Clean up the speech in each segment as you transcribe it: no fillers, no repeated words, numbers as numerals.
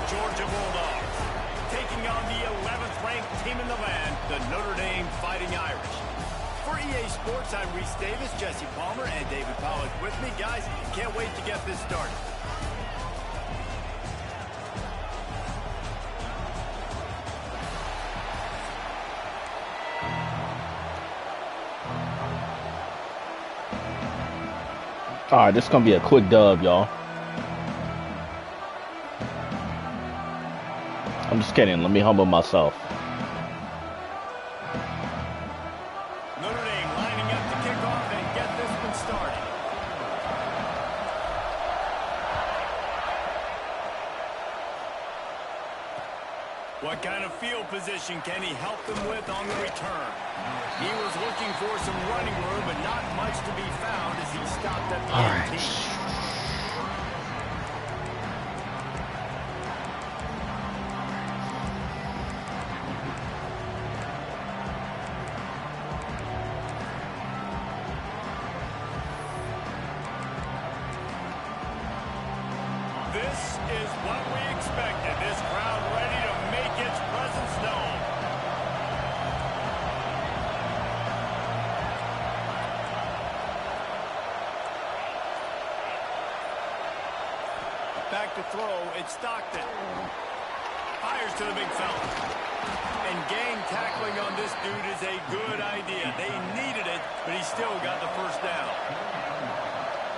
Georgia Bulldogs, taking on the 11th ranked team in the land, the Notre Dame Fighting Irish. For EA Sports, I'm Reese Davis, Jesse Palmer, and David Pollack with me. Guys, can't wait to get this started. All right, this is going to be a quick dub, y'all. I'm just kidding. Let me humble myself. Notre Dame lining up to kick off and get this one started. What kind of field position can he help them with on the return? He was looking for some running room, but not much to be found as he stopped at the 18. This is what we expected. This crowd ready to make its presence known. Back to throw, it's Stockton. Fires to the big fella. And gang tackling on this dude is a good idea. They needed it, but he still got the first down.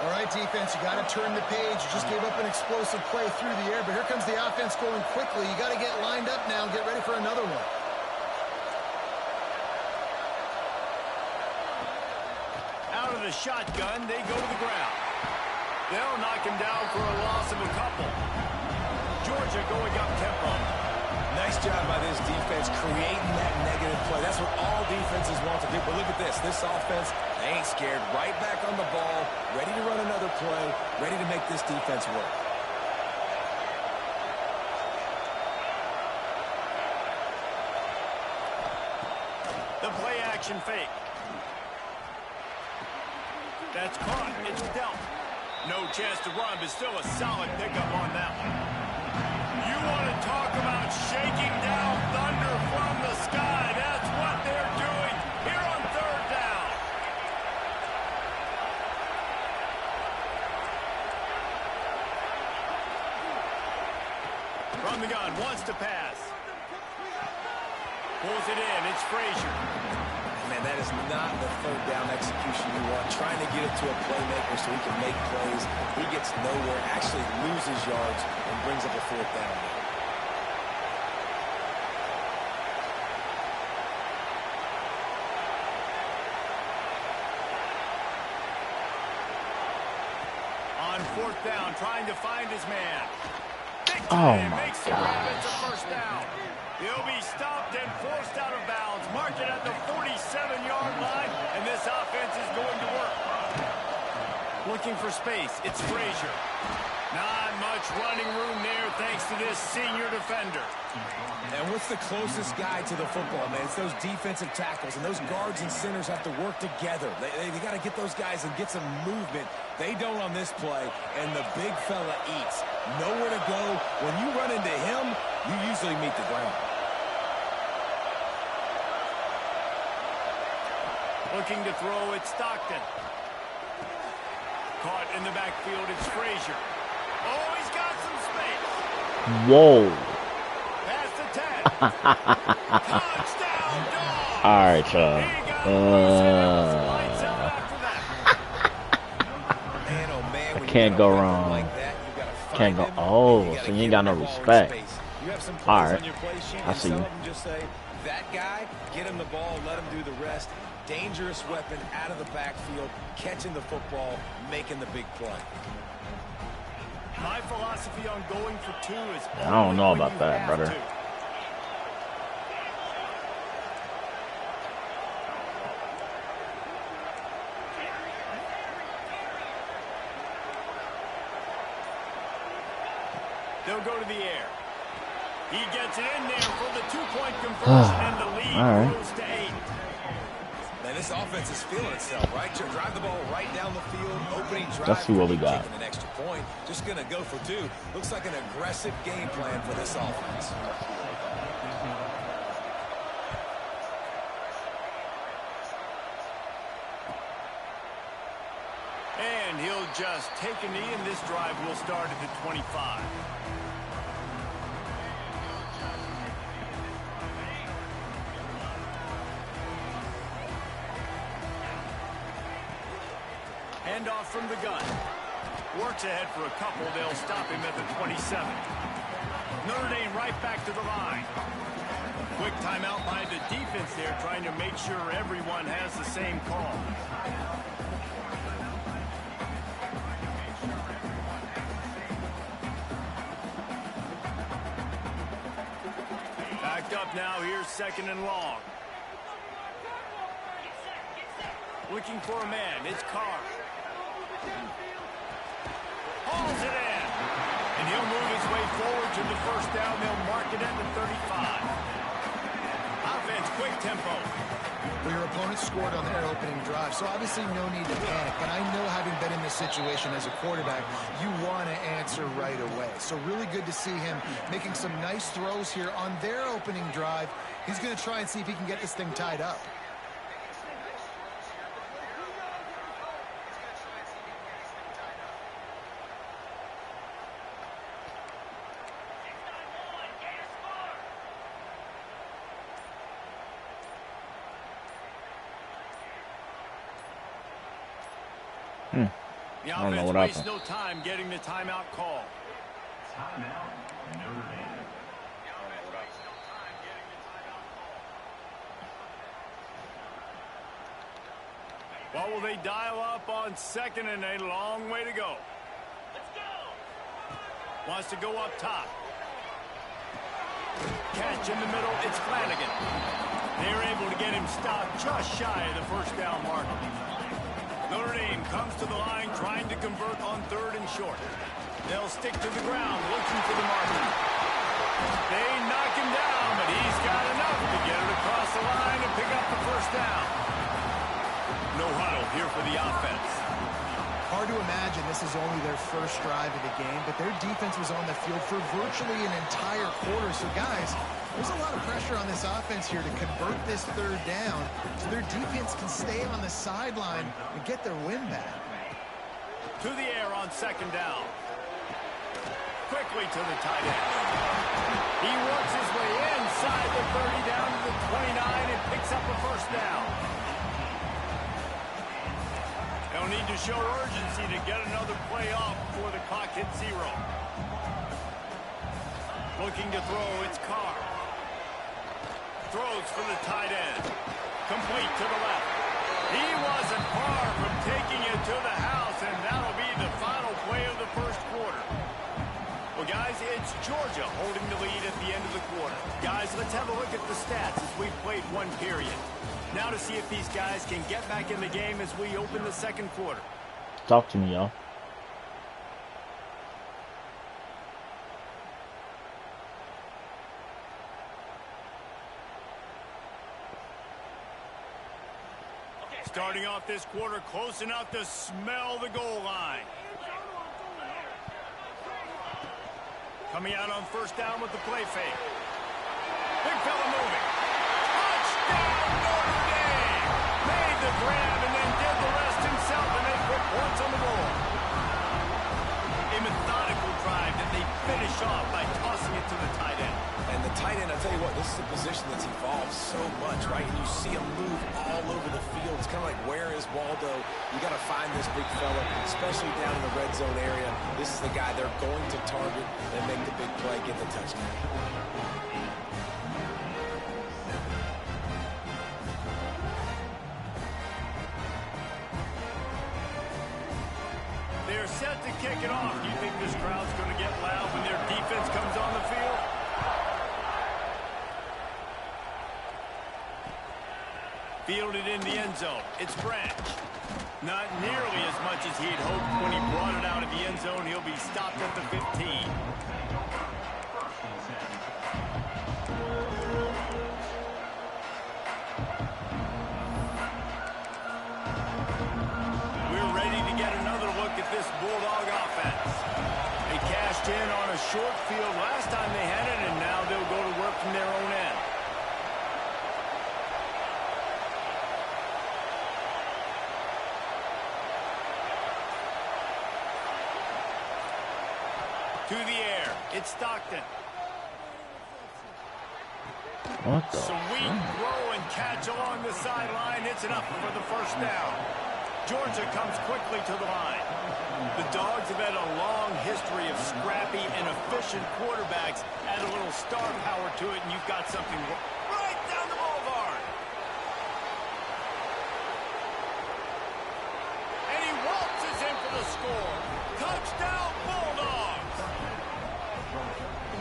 All right, defense, you got to turn the page. You just gave up an explosive play through the air, but here comes the offense going quickly. You got to get lined up now and get ready for another one. Out of the shotgun, they go to the ground. They'll knock him down for a loss of a couple. Georgia going up tempo. Nice job by this defense creating that negative play. That's what all defenses want to do. But look at this. This offense, they ain't scared. Right back on the ball, ready to run another play, ready to make this defense work. The play action fake. That's caught. It's dealt. No chance to run, but still a solid pickup on that one. You want to talk about shaking down thunder from the sky. That's what they're doing here on third down. From the gun, wants to pass. Pulls it in, it's Frazier. Man, that is not the third down execution you want. Trying to get it to a playmaker so he can make plays. He gets nowhere, actually loses yards, and brings up a fourth down. On fourth down, trying to find his man. Oh, my makes the grab. It's a first down. He'll be stopped and forced out of bounds. Marked it at the 47-yard line, and this offense is going to work. Looking for space. It's Frazier. Not much running room there thanks to this senior defender. And what's the closest guy to the football, man? It's those defensive tackles, and those guards and centers have to work together. They got to get those guys and get some movement. They don't on this play, and the big fella eats. Nowhere to go. When you run into him, you usually meet the ground. Looking to throw, it's Stockton. Caught in the backfield, it's Frazier. Oh, he's got some space. Whoa. Past the 10. Touchdown, dog. All right, y'all. I can't go wrong. Can't go. Oh, so you ain't got no respect. All right. I see you. Just say, that guy, get him the ball, let him do the rest. Dangerous weapon out of the backfield, catching the football, making the big play. My philosophy on going for two is I don't know about that, brother. They'll go to the air. He gets it in there for the two-point conversion, and the lead grows to 8. Man, this offense is feeling itself, right? Drive the ball right down the field, opening drive. Let's see what we got. An extra point. Just going to go for 2. Looks like an aggressive game plan for this offense. And he'll just take a knee, and this drive will start at the 25. Handoff from the gun. Works ahead for a couple. They'll stop him at the 27. Notre Dame right back to the line. Quick timeout by the defense there, trying to make sure everyone has the same call. Backed up now. Here's 2nd and long. Looking for a man. It's Carr. Hauls it in. And he'll move his way forward to the 1st down. They'll mark it at the 35. Offense, quick tempo. Well, your opponent scored on their opening drive, so obviously no need to panic. But I know, having been in this situation as a quarterback, you want to answer right away. So really good to see him making some nice throws here on their opening drive. He's going to try and see if he can get this thing tied up. The I don't know offense what wastes happened. no time getting the timeout call. What will they dial up on 2nd and a long way to go? Wants to go up top. Catch in the middle. It's Flanagan. They're able to get him stopped just shy of the 1st down mark. Notre Dame comes to the line trying to convert on 3rd and short. They'll stick to the ground looking for the marker. They knock him down, but he's got enough to get it across the line and pick up the 1st down. No huddle here for the offense. Hard to imagine this is only their 1st drive of the game, but their defense was on the field for virtually an entire quarter. So, guys, there's a lot of pressure on this offense here to convert this 3rd down so their defense can stay on the sideline and get their win back. To the air on 2nd down. Quickly to the tight end. He works his way inside the 30 down to the 29 and picks up a 1st down. They'll need to show urgency to get another play off before the clock hits 0. Looking to throw, it's Carr. Throws for the tight end. Complete to the left. He wasn't far from taking it to the house, and that'll be the final play of the 1st quarter. Well, guys, it's Georgia holding the lead at the end of the quarter. Guys, let's have a look at the stats as we've played 1 period. Now to see if these guys can get back in the game as we open the 2nd quarter. Talk to me, y'all. Starting off this quarter close enough to smell the goal line. Coming out on 1st down with the play fake. Big fella moving. Touchdown, Notre Dame! Made the grab and then did the rest himself, and they put points on the board. A methodical drive that they finish off by tossing it to the tight end. And the tight end, I'll tell you what, this is a position that's evolved so much, right? And you see him move all over the field. It's kind of like, where is Waldo? You got to find this big fella, especially down in the red zone area. This is the guy they're going to target and make the big play, get the touchdown. They're set to kick it off. Do you think this crowd's going to get loud when their defense comes on the field? Fielded in the end zone. It's Branch. Not nearly as much as he'd hoped when he brought it out of the end zone. He'll be stopped at the 15. We're ready to get another look at this Bulldog offense. short field last time they had it, and now they'll go to work from their own end. To the air, it's Stockton. What the? Sweet throw and catch along the sideline. It's enough for the first down. Georgia comes quickly to the line. The Dogs have had a long history of scrappy and efficient quarterbacks. Add a little star power to it, and you've got something right down the boulevard. And he waltzes in for the score. Touchdown, Bulldogs!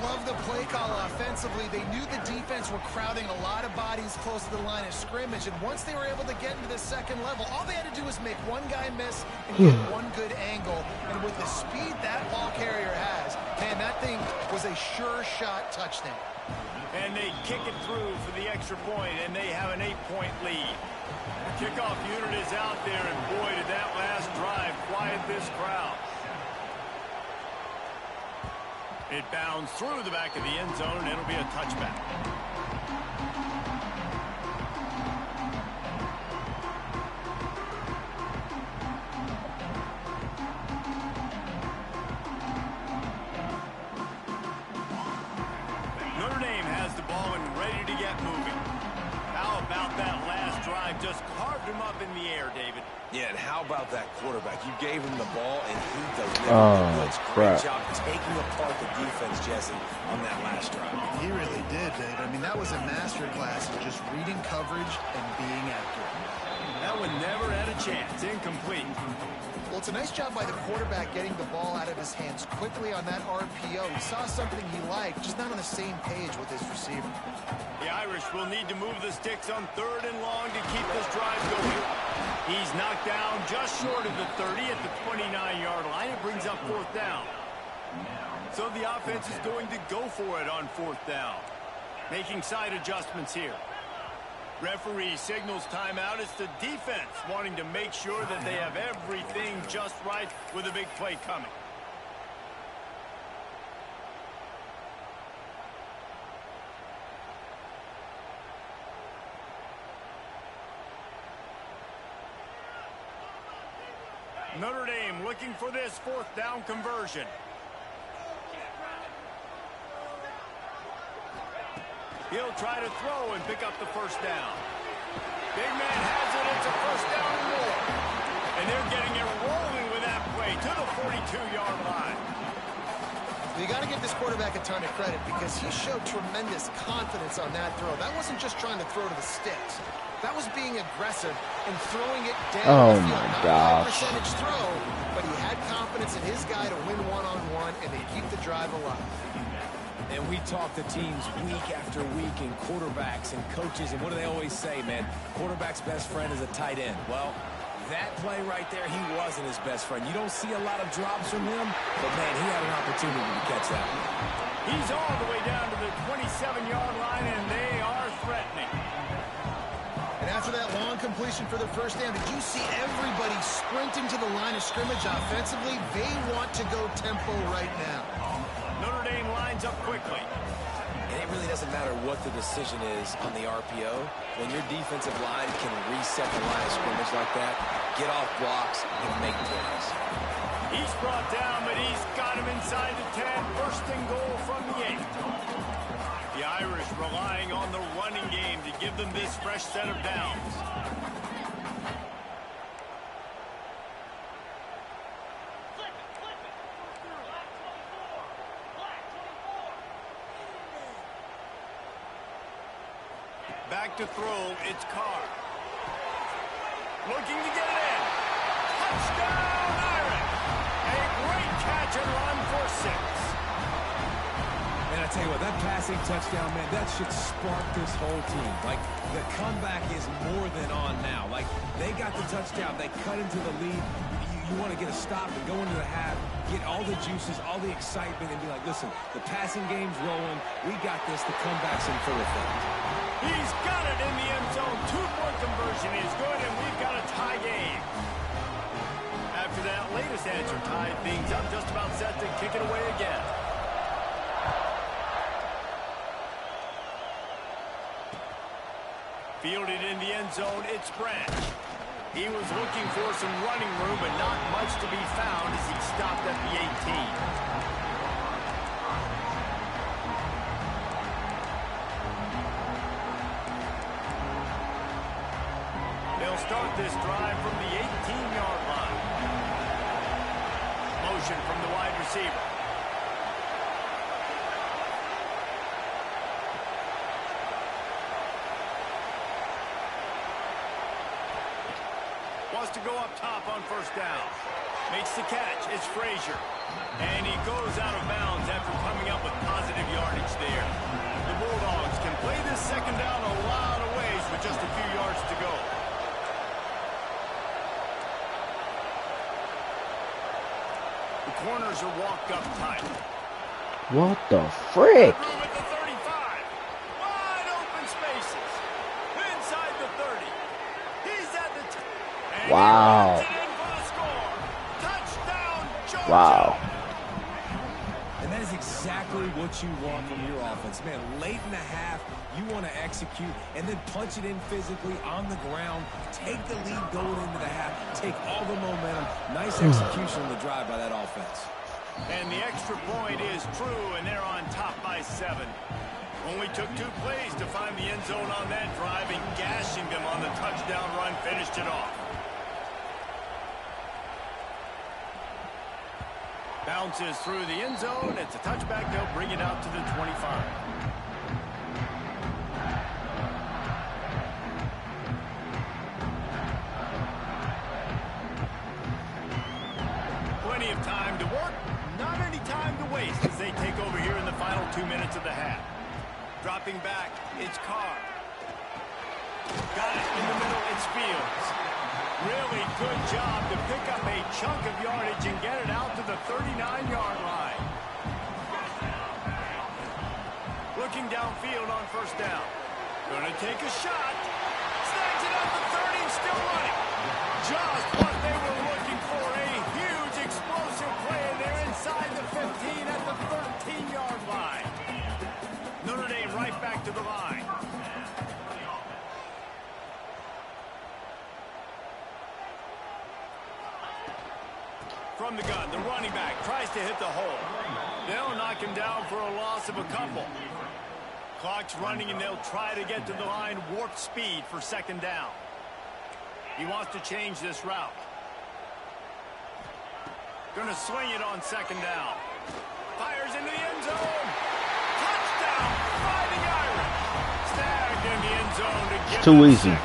Love the play call offensively. They knew the defense were crowding a lot of bodies close to the line of scrimmage, and once they were able to get into the second level, all they had to do was make one guy miss and get one good angle. And with the speed that ball carrier has, man, that thing was a sure shot touchdown. And they kick it through for the extra point, and they have an 8-point lead. Kickoff unit is out there, and boy, did that last drive quiet this crowd. It bounds through the back of the end zone, and it'll be a touchback. Notre Dame has the ball and ready to get moving. How about that last drive? Just carved him up in the air, David. Yeah, and how about that quarterback? You gave him the ball, and he delivered. Oh, Great crap. job taking apart the defense, Jesse, on that last drive. He really did, Dave. I mean, that was a masterclass of just reading coverage and being accurate. That one never had a chance. Incomplete. Well, it's a nice job by the quarterback getting the ball out of his hands quickly on that RPO. He saw something he liked, just not on the same page with his receiver. The Irish will need to move the sticks on 3rd and long to keep this drive going. He's knocked down just short of the 30 at the 29-yard line. It brings up 4th down. So the offense is going to go for it on 4th down. Making side adjustments here. Referee signals timeout. It's the defense wanting to make sure that they have everything just right with a big play coming. Notre Dame looking for this 4th down conversion. He'll try to throw and pick up the first down. Big man has it. It's a first down and more. And they're getting it rolling with that play to the 42-yard line. You got to give this quarterback a ton of credit because he showed tremendous confidence on that throw. That wasn't just trying to throw to the sticks. That was being aggressive and throwing it down the field. My Not a high gosh. percentage throw, but he had confidence in his guy to win one-on-one, and they keep the drive alive. And we talk to teams week after week, and quarterbacks and coaches, and what do they always say, man? Quarterback's best friend is a tight end. Well, that play right there, he wasn't his best friend. You don't see a lot of drops from him, but, man, he had an opportunity to catch that one. He's all the way down to the 27-yard line, and they are threatening. And after that long completion for the first down, did you see everybody sprinting to the line of scrimmage offensively? They want to go tempo right now. Notre Dame lines up quickly. And it really doesn't matter what the decision is on the RPO. When your defensive line can reset the line of scrimmage like that, get off blocks and make plays. He's brought down, but he's got him inside the 10. First and goal from the 8. The Irish relying on the running game to give them this fresh set of downs. Back to throw, it's Carr. Looking to get it in. Touchdown, Irish! A great catch and run for 6. And I tell you what, that passing touchdown, man, that should spark this whole team. Like, the comeback is more than on now. Like, they got the touchdown. They cut into the lead. You want to get a stop and go into the half, get all the juices, all the excitement, and be like, listen, the passing game's rolling. We got this. The comeback's in full effect. He's got it in the end zone. 2-point conversion is good, and we've got a tie game. After that latest answer tied things up, just about set to kick it away again. Fielded in the end zone, it's Branch. He was looking for some running room, but not much to be found as he stopped at the 18. They'll start this drive from the 18-yard line. Motion from the wide receiver. Wants to go up top on first down. Makes the catch. It's Frazier. And he goes out of bounds after coming up with positive yardage there. The Bulldogs can play this second down a lot of ways with just a few yards to go. The corners are walked up tight. What the frick? Room at the 35. Wide open spaces. Inside the 30. He's at the Wow. Wow. And that is exactly what you want from your offense. Man, late in the half, you want to execute and then punch it in physically on the ground. Take the lead going into the half. Take all the momentum. Nice execution on the drive by that offense. And the extra point is true, and they're on top by 7. Only took 2 plays to find the end zone on that drive, and gashing them on the touchdown run finished it off. Bounces through the end zone. It's a touchback. They'll bring it out to the 25. Plenty of time to work. Not any time to waste as they take over here in the final 2 minutes of the half. Dropping back, it's Carr. Got it in the middle, it's Fields. Really good job to pick up a chunk of yardage and get it out to the 39-yard line. Looking downfield on first down. Gonna take a shot. Snags it at the 30, still running. Just what they were looking for. A huge explosive play, and they're inside the 15 at the 13-yard line. Notre Dame right back to the line. From the gun, the running back tries to hit the hole. They'll knock him down for a loss of a couple. Clock's running, and they'll try to get to the line warp speed for second down. He wants to change this route. Gonna swing it on second down. Fires into the end zone. Touchdown, Fighting Irish. Snagged in the end zone to get It's too easy. 6.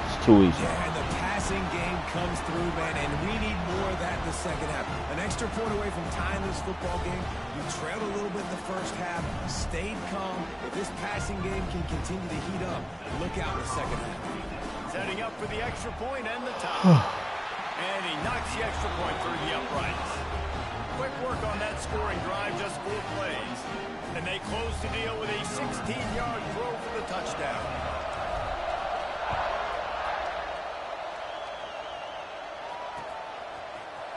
It's too easy. Yeah, and the passing game comes through, man, and we need more of that in the second half. An extra point away from tying this football game. You trailed a little bit in the first half, stayed calm. If this passing game can continue to heat up, look out in the second half. Setting up for the extra point and the tie. And he knocks the extra point through the uprights. Quick work on that scoring drive, just 4 plays. And they close the deal with a 16-yard throw for the touchdown.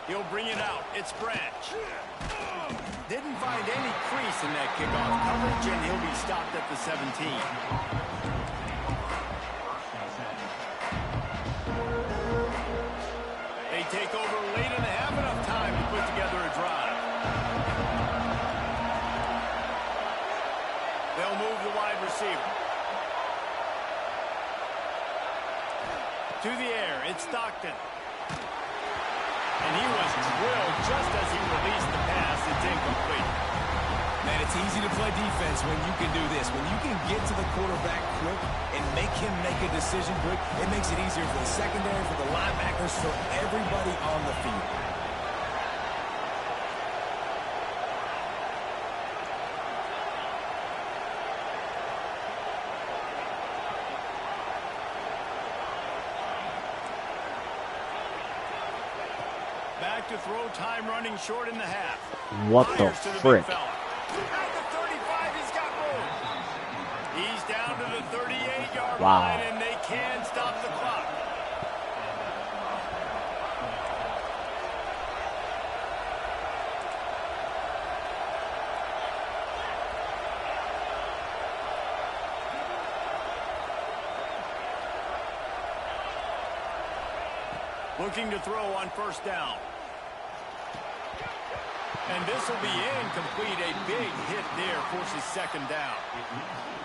He'll bring it out. It's Branch. Didn't find any crease in that kickoff coverage, and he'll be stopped at the 17. They take over late and have enough time to put together a drive. They'll move the wide receiver. To the air, it's Stockton. And he was drilled just as he released the pass. It's incomplete. Man, it's easy to play defense when you can do this. When you can get to the quarterback quick and make him make a decision quick, it makes it easier for the secondary, for the linebackers, for everybody on the field. Back to throw, time running short in the half. What the frick? At the 35, he's got room. He's down to the 38-yard Wow. line, and they can stop the clock. Looking to throw on first down. And this will be incomplete. A big hit there forces second down.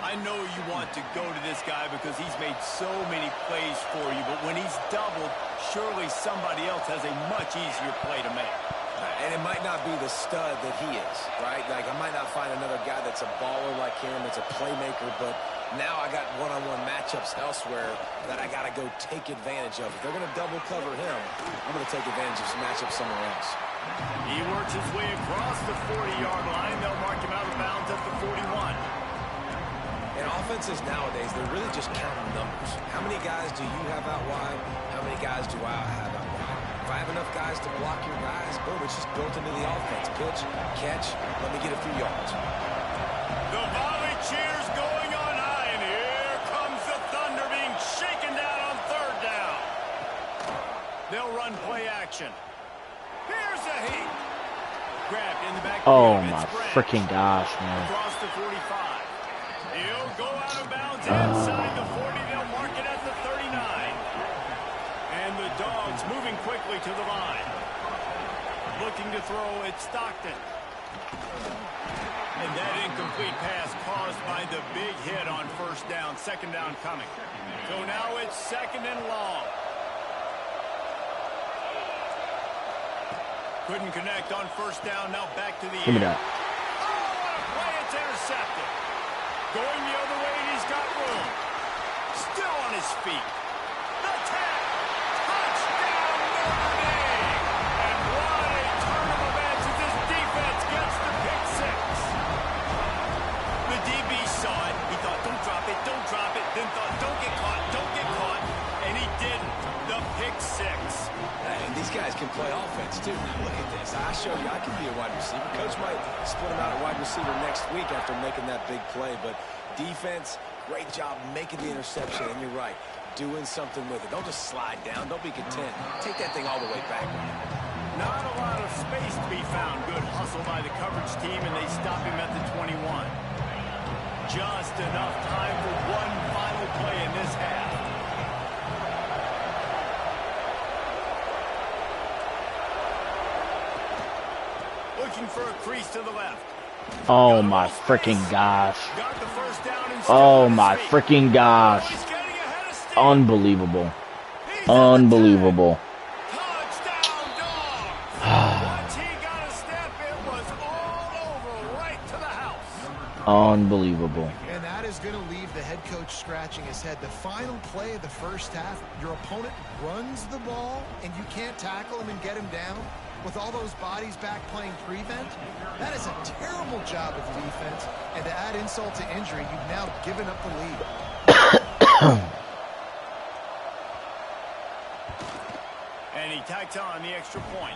I know you want to go to this guy because he's made so many plays for you, but when he's doubled, surely somebody else has a much easier play to make. And it might not be the stud that he is, right? Like, I might not find another guy that's a baller like him, that's a playmaker, but now I got one-on-one matchups elsewhere that I got to go take advantage of. If they're going to double cover him, I'm going to take advantage of some matchups somewhere else. He works his way across the 40-yard line. They'll mark him out of bounds at the 41. And offenses nowadays, they're really just counting numbers. How many guys do you have out wide? How many guys do I have out wide? If I have enough guys to block your guys, boom, it's just built into the offense. Pitch, catch, let me get a few yards. The volley cheers going on high, and here comes the Thunder being shaken down on third down. They'll run play action. Here's a heat. Grabbed in the back. Oh my freaking gosh, man. Across the 45. He'll go out of bounds inside the 40. They'll mark it at the 39. And the Dogs moving quickly to the line. Looking to throw at Stockton. And that incomplete pass caused by the big hit on first down. Second down coming. So now it's second and long. Couldn't connect on first down. Now back to the Give me air. that. Oh, what a play. It's intercepted. Going the other way, and he's got room. Still on his feet. The tap. Touchdown, Notre Dame. And what a turn of events as this defense gets the pick six. The DB saw it. He thought, don't drop it, don't drop it. Then thought, don't get caught, don't get caught. And he didn't. The pick six. And these guys can play offense, too. Now, look at this. I showed you I can be a wide receiver. Coach might split him out at wide receiver next week after making that big play. But defense, great job making the interception. And you're right, doing something with it. Don't just slide down. Don't be content. Take that thing all the way back. Not a lot of space to be found. Good hustle by the coverage team, and they stop him at the 21. Just enough time for one final play in this half. Looking for a crease to the left. Oh my freaking gosh. Got the first down and Oh my freaking gosh. He's getting ahead of Steve. Unbelievable. He's Unbelievable. touchdown, Dogs. Once he got a step, it was all over, right to the house. Unbelievable. And that is going to leave the head coach scratching his head. The final play of the first half, your opponent runs the ball, and you can't tackle him and get him down. With all those bodies back playing prevent, that is a terrible job of defense. And to add insult to injury, you've now given up the lead. And he tacks on the extra point.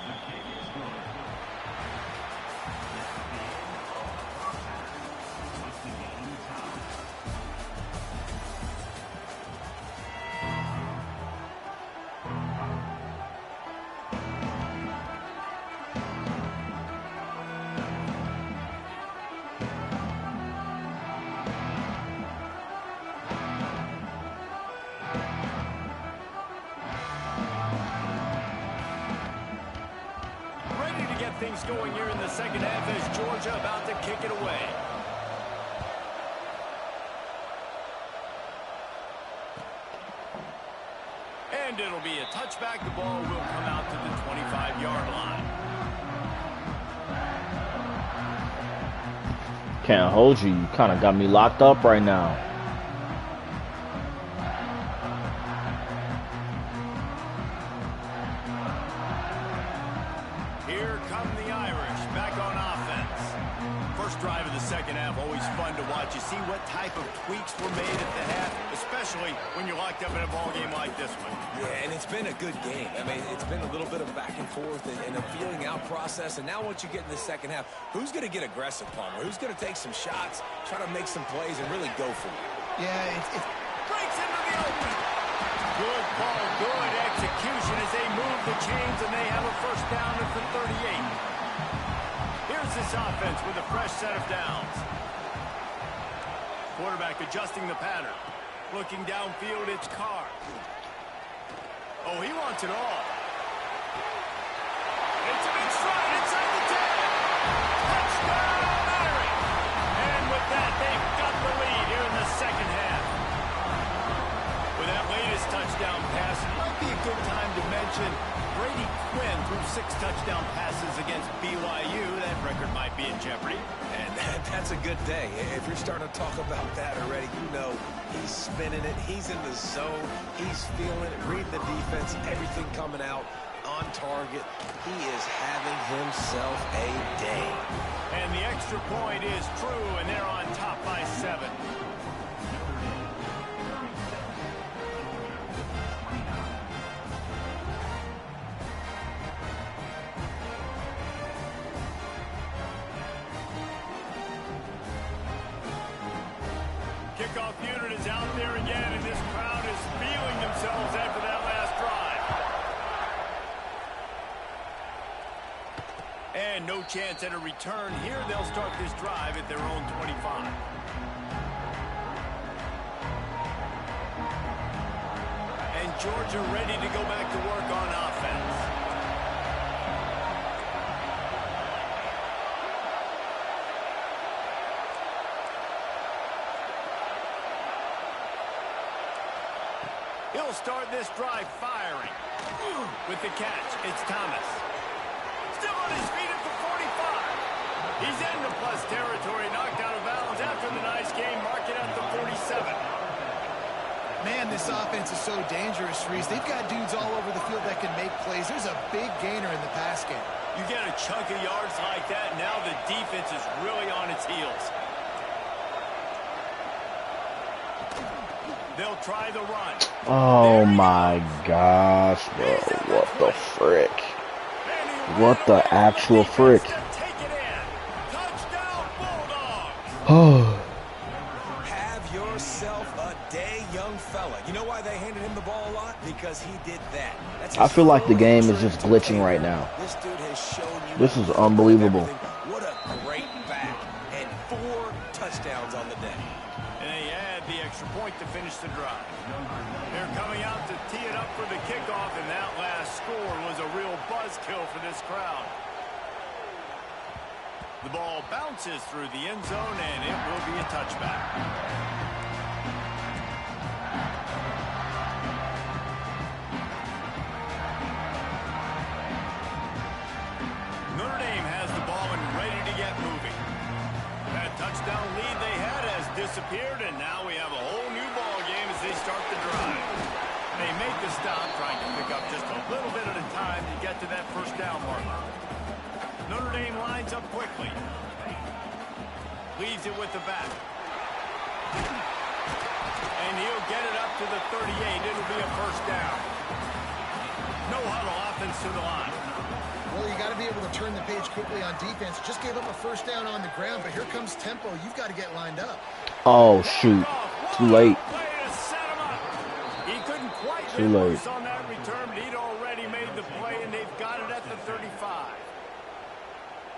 Things going here in the second half as Georgia about to kick it away. And it'll be a touchback. The ball will come out to the 25-yard line. Can't hold you. You kind of got me locked up right now. Here come the Irish back on offense. First drive of the second half, always fun to watch. You see what type of tweaks were made at the half, especially when you're locked up in a ball game like this one. Yeah, and it's been a good game. I mean, it's been a little bit of back and forth and a feeling out process. And now once you get in the second half, who's going to get aggressive, Palmer? Who's going to take some shots, try to make some plays, and really go for it? Yeah, it Breaks into the open. Good ball, good execution as they move the chains, and they have a first down at the 38. Here's this offense with a fresh set of downs. Quarterback adjusting the pattern. Looking downfield, it's Carr. Oh, he wants it all. be in jeopardy. And that's a good day. If you're starting to talk about that already, you know he's spinning it. He's in the zone. He's feeling it, reading the defense, everything coming out on target. He is having himself a day. And the extra point is true, and they're on top by 7. Kickoff unit is out there again, and this crowd is feeling themselves after that last drive. And no chance at a return here. They'll start this drive at their own 25. And Georgia ready to go back to work on offense. He'll start this drive firing. With the catch, it's Thomas. Still on his feet at the 45. He's into plus territory, knocked out of bounds after the nice game, mark it at the 47. Man, this offense is so dangerous, Reese. They've got dudes all over the field that can make plays. There's a big gainer in the pass game. You get a chunk of yards like that, now the defense is really on its heels. They'll try the run. Oh my gosh, bro. What the frick? What the actual frick? Oh. Have yourself a day, young fella. You know why they handed him the ball a lot? Because he did that. I feel like the game is just glitching right now. This dude has shown you. This is unbelievable. What a great back. And 4 touchdowns on the day. The extra point to finish the drive. They're coming out to tee it up for the kickoff, and that last score was a real buzzkill for this crowd. The ball bounces through the end zone, and it will be a touchback. Notre Dame has the ball and ready to get moving. That touchdown lead they had has disappeared, and now we have a whole new ball game as they start the drive. They make the stop, trying to pick up just a little bit at a time to get to that first down marker. Notre Dame lines up quickly. Leaves it with the back. And he'll get it up to the 38. It'll be a first down. No huddle, offense to the line. Well, you got to be able to turn the page quickly on defense. Just gave up a first down on the ground, but here comes tempo. You've got to get lined up. Oh, shoot. Too late. He couldn't quite Too late. on that return, but he'd already made the play, and they've got it at the 35.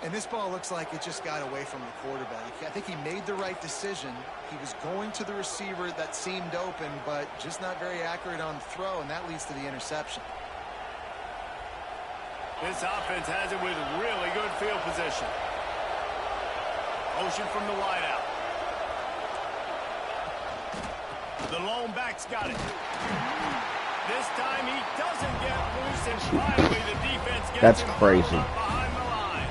And this ball looks like it just got away from the quarterback. I think he made the right decision. He was going to the receiver that seemed open, but just not very accurate on the throw, and that leads to the interception. This offense has it with really good field position. Motion from the wideout. The lone back's got it. This time he doesn't get loose, and finally the defense gets him crazy. behind the line.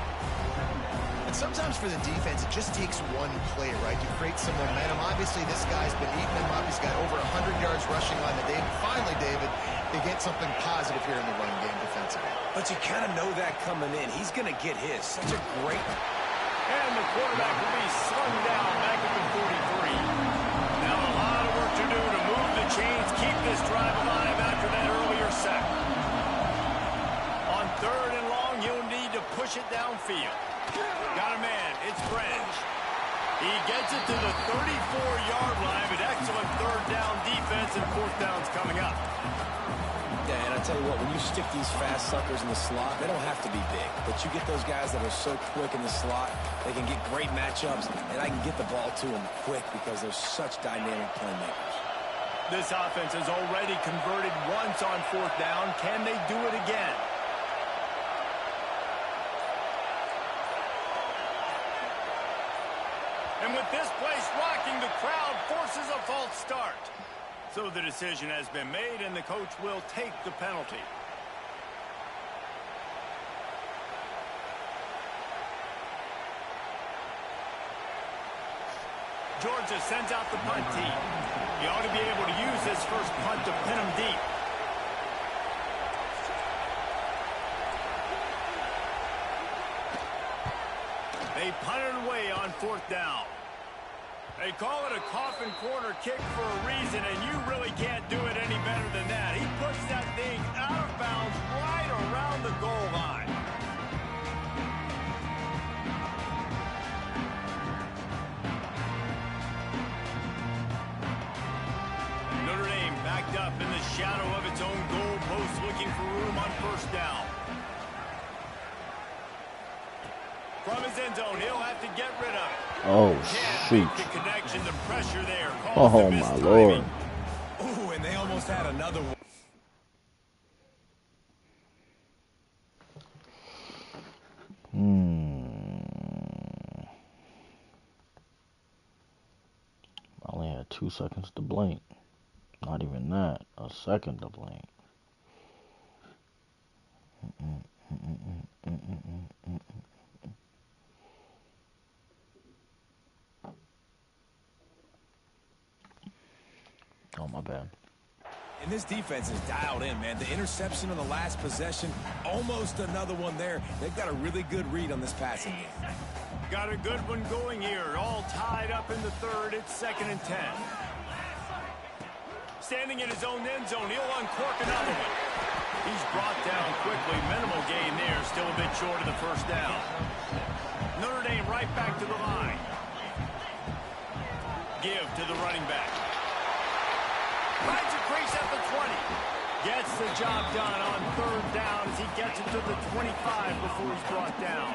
And sometimes for the defense, it just takes one play, right, to create some momentum. Obviously, this guy's been eating him up. He's got over 100 yards rushing on the day. And finally, David, they get something positive here in the run game defensively. But you kind of know that coming in. He's going to get his. Such a great... And the quarterback will be slung down back at the 43. Now a lot of work to do to move the chains, keep this drive alive after that earlier sack. On 3rd and long, you'll need to push it downfield. Got a man. It's French. He gets it to the 34-yard line, but excellent 3rd down defense, and 4th down's coming up. Yeah, and I tell you what, when you stick these fast suckers in the slot, they don't have to be big. But you get those guys that are so quick in the slot, they can get great matchups, and I can get the ball to them quick because they're such dynamic playmakers. This offense has already converted once on 4th down. Can they do it again? And with this place rocking, the crowd forces a false start. So the decision has been made, and the coach will take the penalty. Georgia sends out the punt team. You ought to be able to use this first punt to pin them deep. They punted away on 4th down. They call it a coffin corner kick for a reason, and you really can't do it any better than that. He puts that thing out of bounds right around the goal line. Notre Dame backed up in the shadow of its own goal post, looking for room on 1st down. From his end zone, he'll have to get rid of it. Oh, shoot. The connection, the pressure there. Oh, my Lord. Ooh, and they almost had another one. I only had 2 seconds to blink. Not even that. A second to blink. Oh, my bad. And this defense is dialed in, man. The interception on the last possession, almost another one there. They've got a really good read on this passing game. Got a good one going here. All tied up in the 3rd. It's 2nd and 10. Standing in his own end zone, he'll uncork another one. He's brought down quickly. Minimal gain there. Still a bit short of the 1st down. Notre Dame right back to the line. Give to the running back. Finds a crease at the 20. Gets the job done on 3rd down as he gets it to the 25 before he's brought down.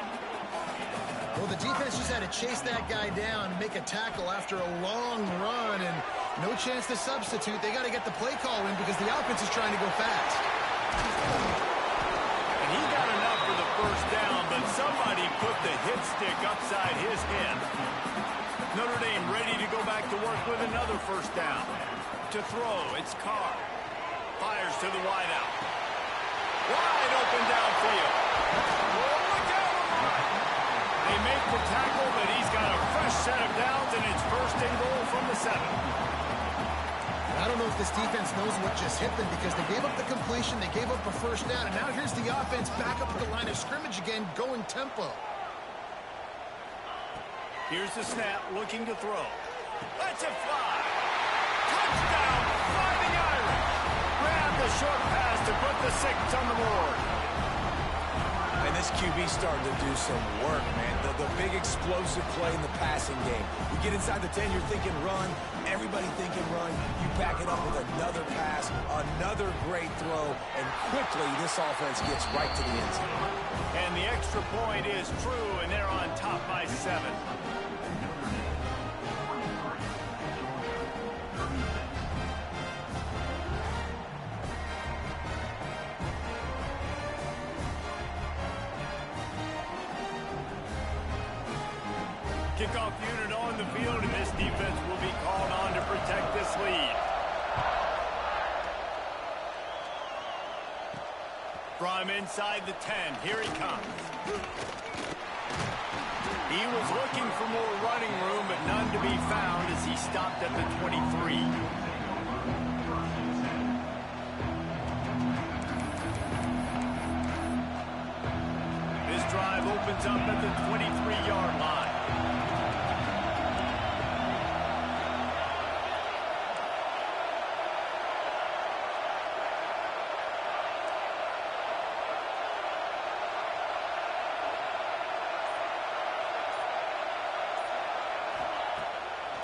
Well, the defense just had to chase that guy down and make a tackle after a long run, and no chance to substitute. They got to get the play call in because the offense is trying to go fast. And he got enough for the 1st down, but somebody put the hit stick upside his head. Notre Dame ready to go back to work with another 1st down. To throw, it's Carr. Fires to the wideout. Wide open downfield. Look out! They make the tackle, but he's got a fresh set of downs, and it's 1st and goal from the 7. I don't know if this defense knows what just hit them because they gave up the completion, they gave up a 1st down, and now here's the offense back up at the line of scrimmage again, going tempo. Here's the snap, looking to throw. Let's it fly. Touchdown, Fighting Irish. Grab the short pass to put the 6 on the board. And this QB starting to do some work, man. The big explosive play in the passing game. You get inside the 10, you're thinking run. Everybody thinking run. You back it up with another pass, another great throw, and quickly this offense gets right to the end zone. And the extra point is true, and they're on top by 7. Kickoff unit on the field, and this defense will be called on to protect this lead. From inside the 10, here he comes. He was looking for more running room, but none to be found as he stopped at the 23. This drive opens up at the 23-yard line.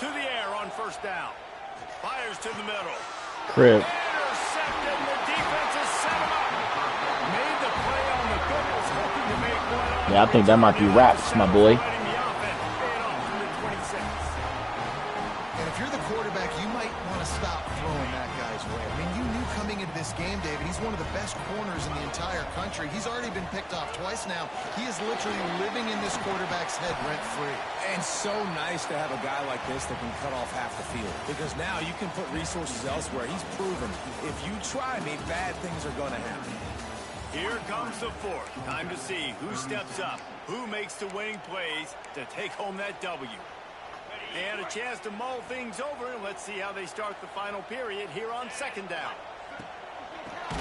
To the air on 1st down. Fires to the middle. Crib. Intercepted. The defense has set him up. Made the play on the goodness, hoping to make one. Yeah, I think that might be wraps, my boy. And if you're the quarterback, you might want to stop throwing that guy's way. I mean, you knew coming into this game, David, he's one of the best corners in the entire country. He's already been picked off twice now. He is literally living in this quarterback's head rent-free. And so nice to have a guy like this that can cut off half the field. Because now you can put resources elsewhere. He's proven if you try me, bad things are going to happen. Here comes the 4th. Time to see who steps up, who makes the winning plays to take home that W. And a chance to mull things over. Let's see how they start the final period here on second down.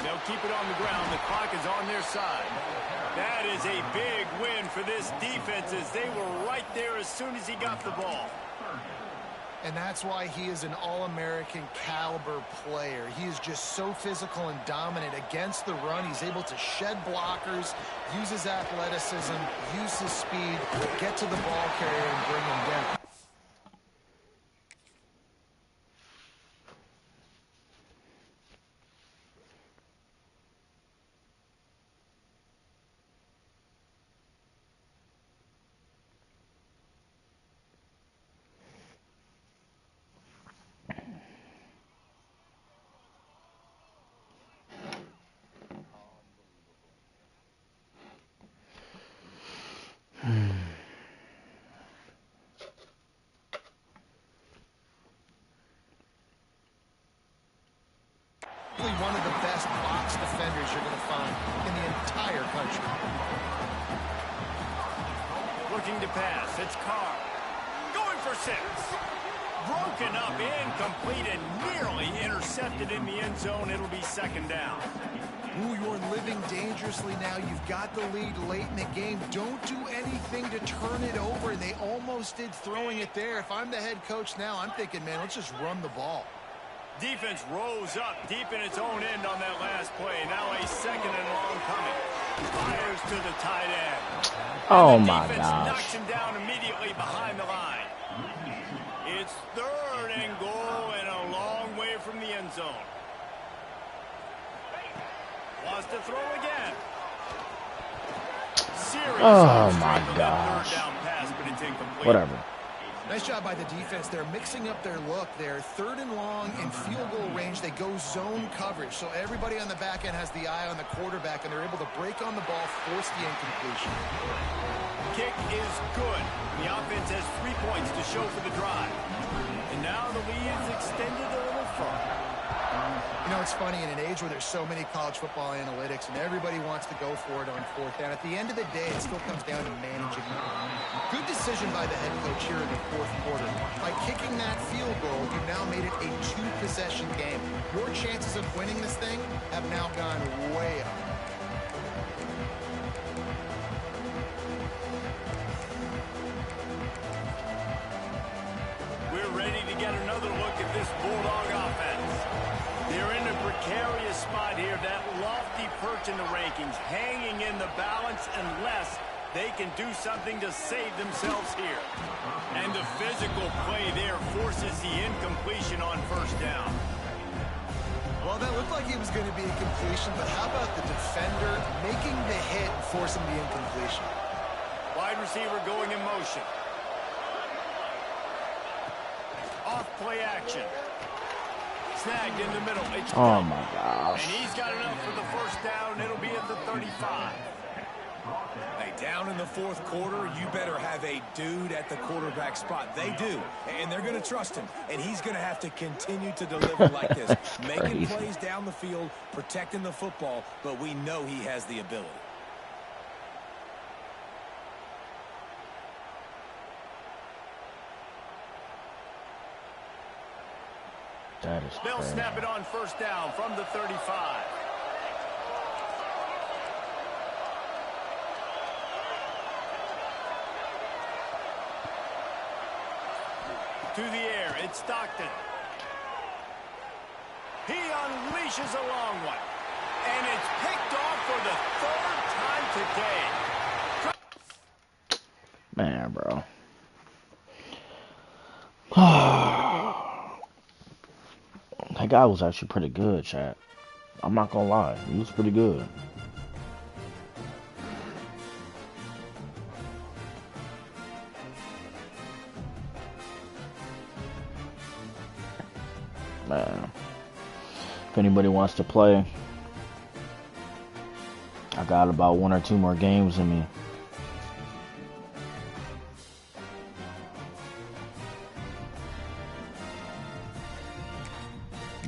They'll keep it on the ground. The clock is on their side. That is a big win for this defense as they were right there as soon as he got the ball. And that's why he is an All-American caliber player. He is just so physical and dominant against the run. He's able to shed blockers, use his athleticism, use his speed, get to the ball carrier and bring him down. One of the best box defenders you're going to find in the entire country. Looking to pass. It's Carr. Going for 6. Broken up, incomplete, and nearly intercepted in the end zone. It'll be second down. Ooh, you're living dangerously now. You've got the lead late in the game. Don't do anything to turn it over. And they almost did throwing it there. If I'm the head coach now, I'm thinking, man, let's just run the ball. Defense rose up deep in its own end on that last play. Now a second and long coming. Fires to the tight end. Oh and the my defense gosh. knocks him down immediately behind the line. It's third and goal and a long way from the end zone. Wants to throw again. Oh my gosh. Third down pass, but it's incomplete. Whatever. Nice job by the defense. They're mixing up their look. They're third and long in field goal range. They go zone coverage. So everybody on the back end has the eye on the quarterback, and they're able to break on the ball, force the incompletion. Kick is good. The offense has 3 points to show for the drive. And now the lead is extended a little further. You know, it's funny, in an age where there's so many college football analytics and everybody wants to go for it on fourth down, at the end of the day, it still comes down to managing it. Good decision by the head coach here in the fourth quarter. By kicking that field goal, you've now made it a 2-possession game. Your chances of winning this thing have now gone way up. We're ready to get another look at this Bulldog offense. They're in a precarious spot here, that lofty perch in the rankings, hanging in the balance unless they can do something to save themselves here. And the physical play there forces the incompletion on first down. Well, that looked like it was going to be a completion, but how about the defender making the hit and forcing the incompletion? Wide receiver going in motion. Off play action. Snagged in the middle. It's Oh my gosh. and he's got enough for the first down. It'll be at the 35. Hey, down in the fourth quarter, you better have a dude at the quarterback spot. They do, and they're going to trust him. And he's going to have to continue to deliver like this. Making plays down the field, protecting the football, but we know he has the ability. That is They'll crazy. snap it on first down from the 35. To the air, it's Stockton. He unleashes a long one. And it's picked off for the third time today. Man, bro. That guy was actually pretty good, chat. I'm not gonna lie. He was pretty good. Man. If anybody wants to play, I got about 1 or 2 more games in me.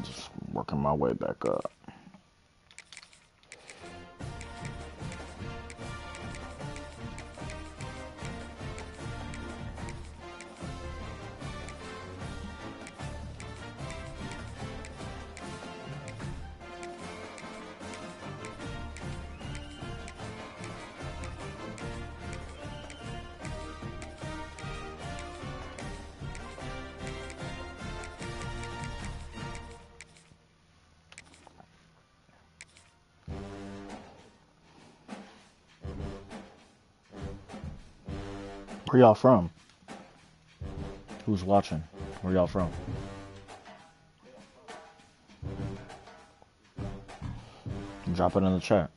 Just working my way back up. Where y'all from? Who's watching? Where y'all from? Drop it in the chat.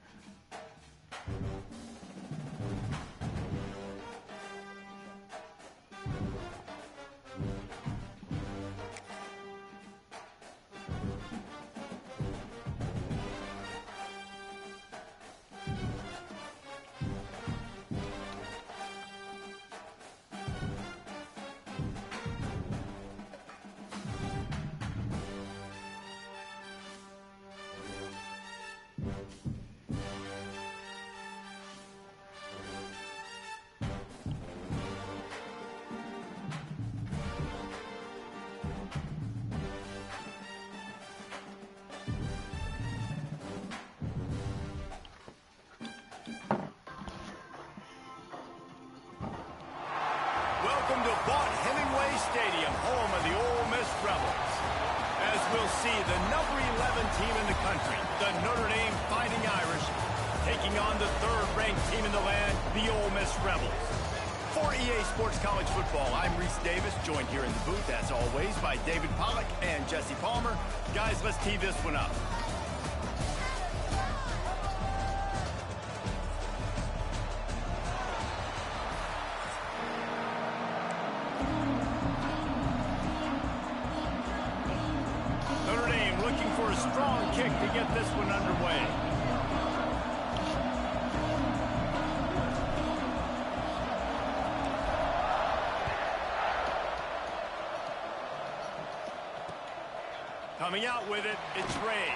Coming out with it, it's Ray.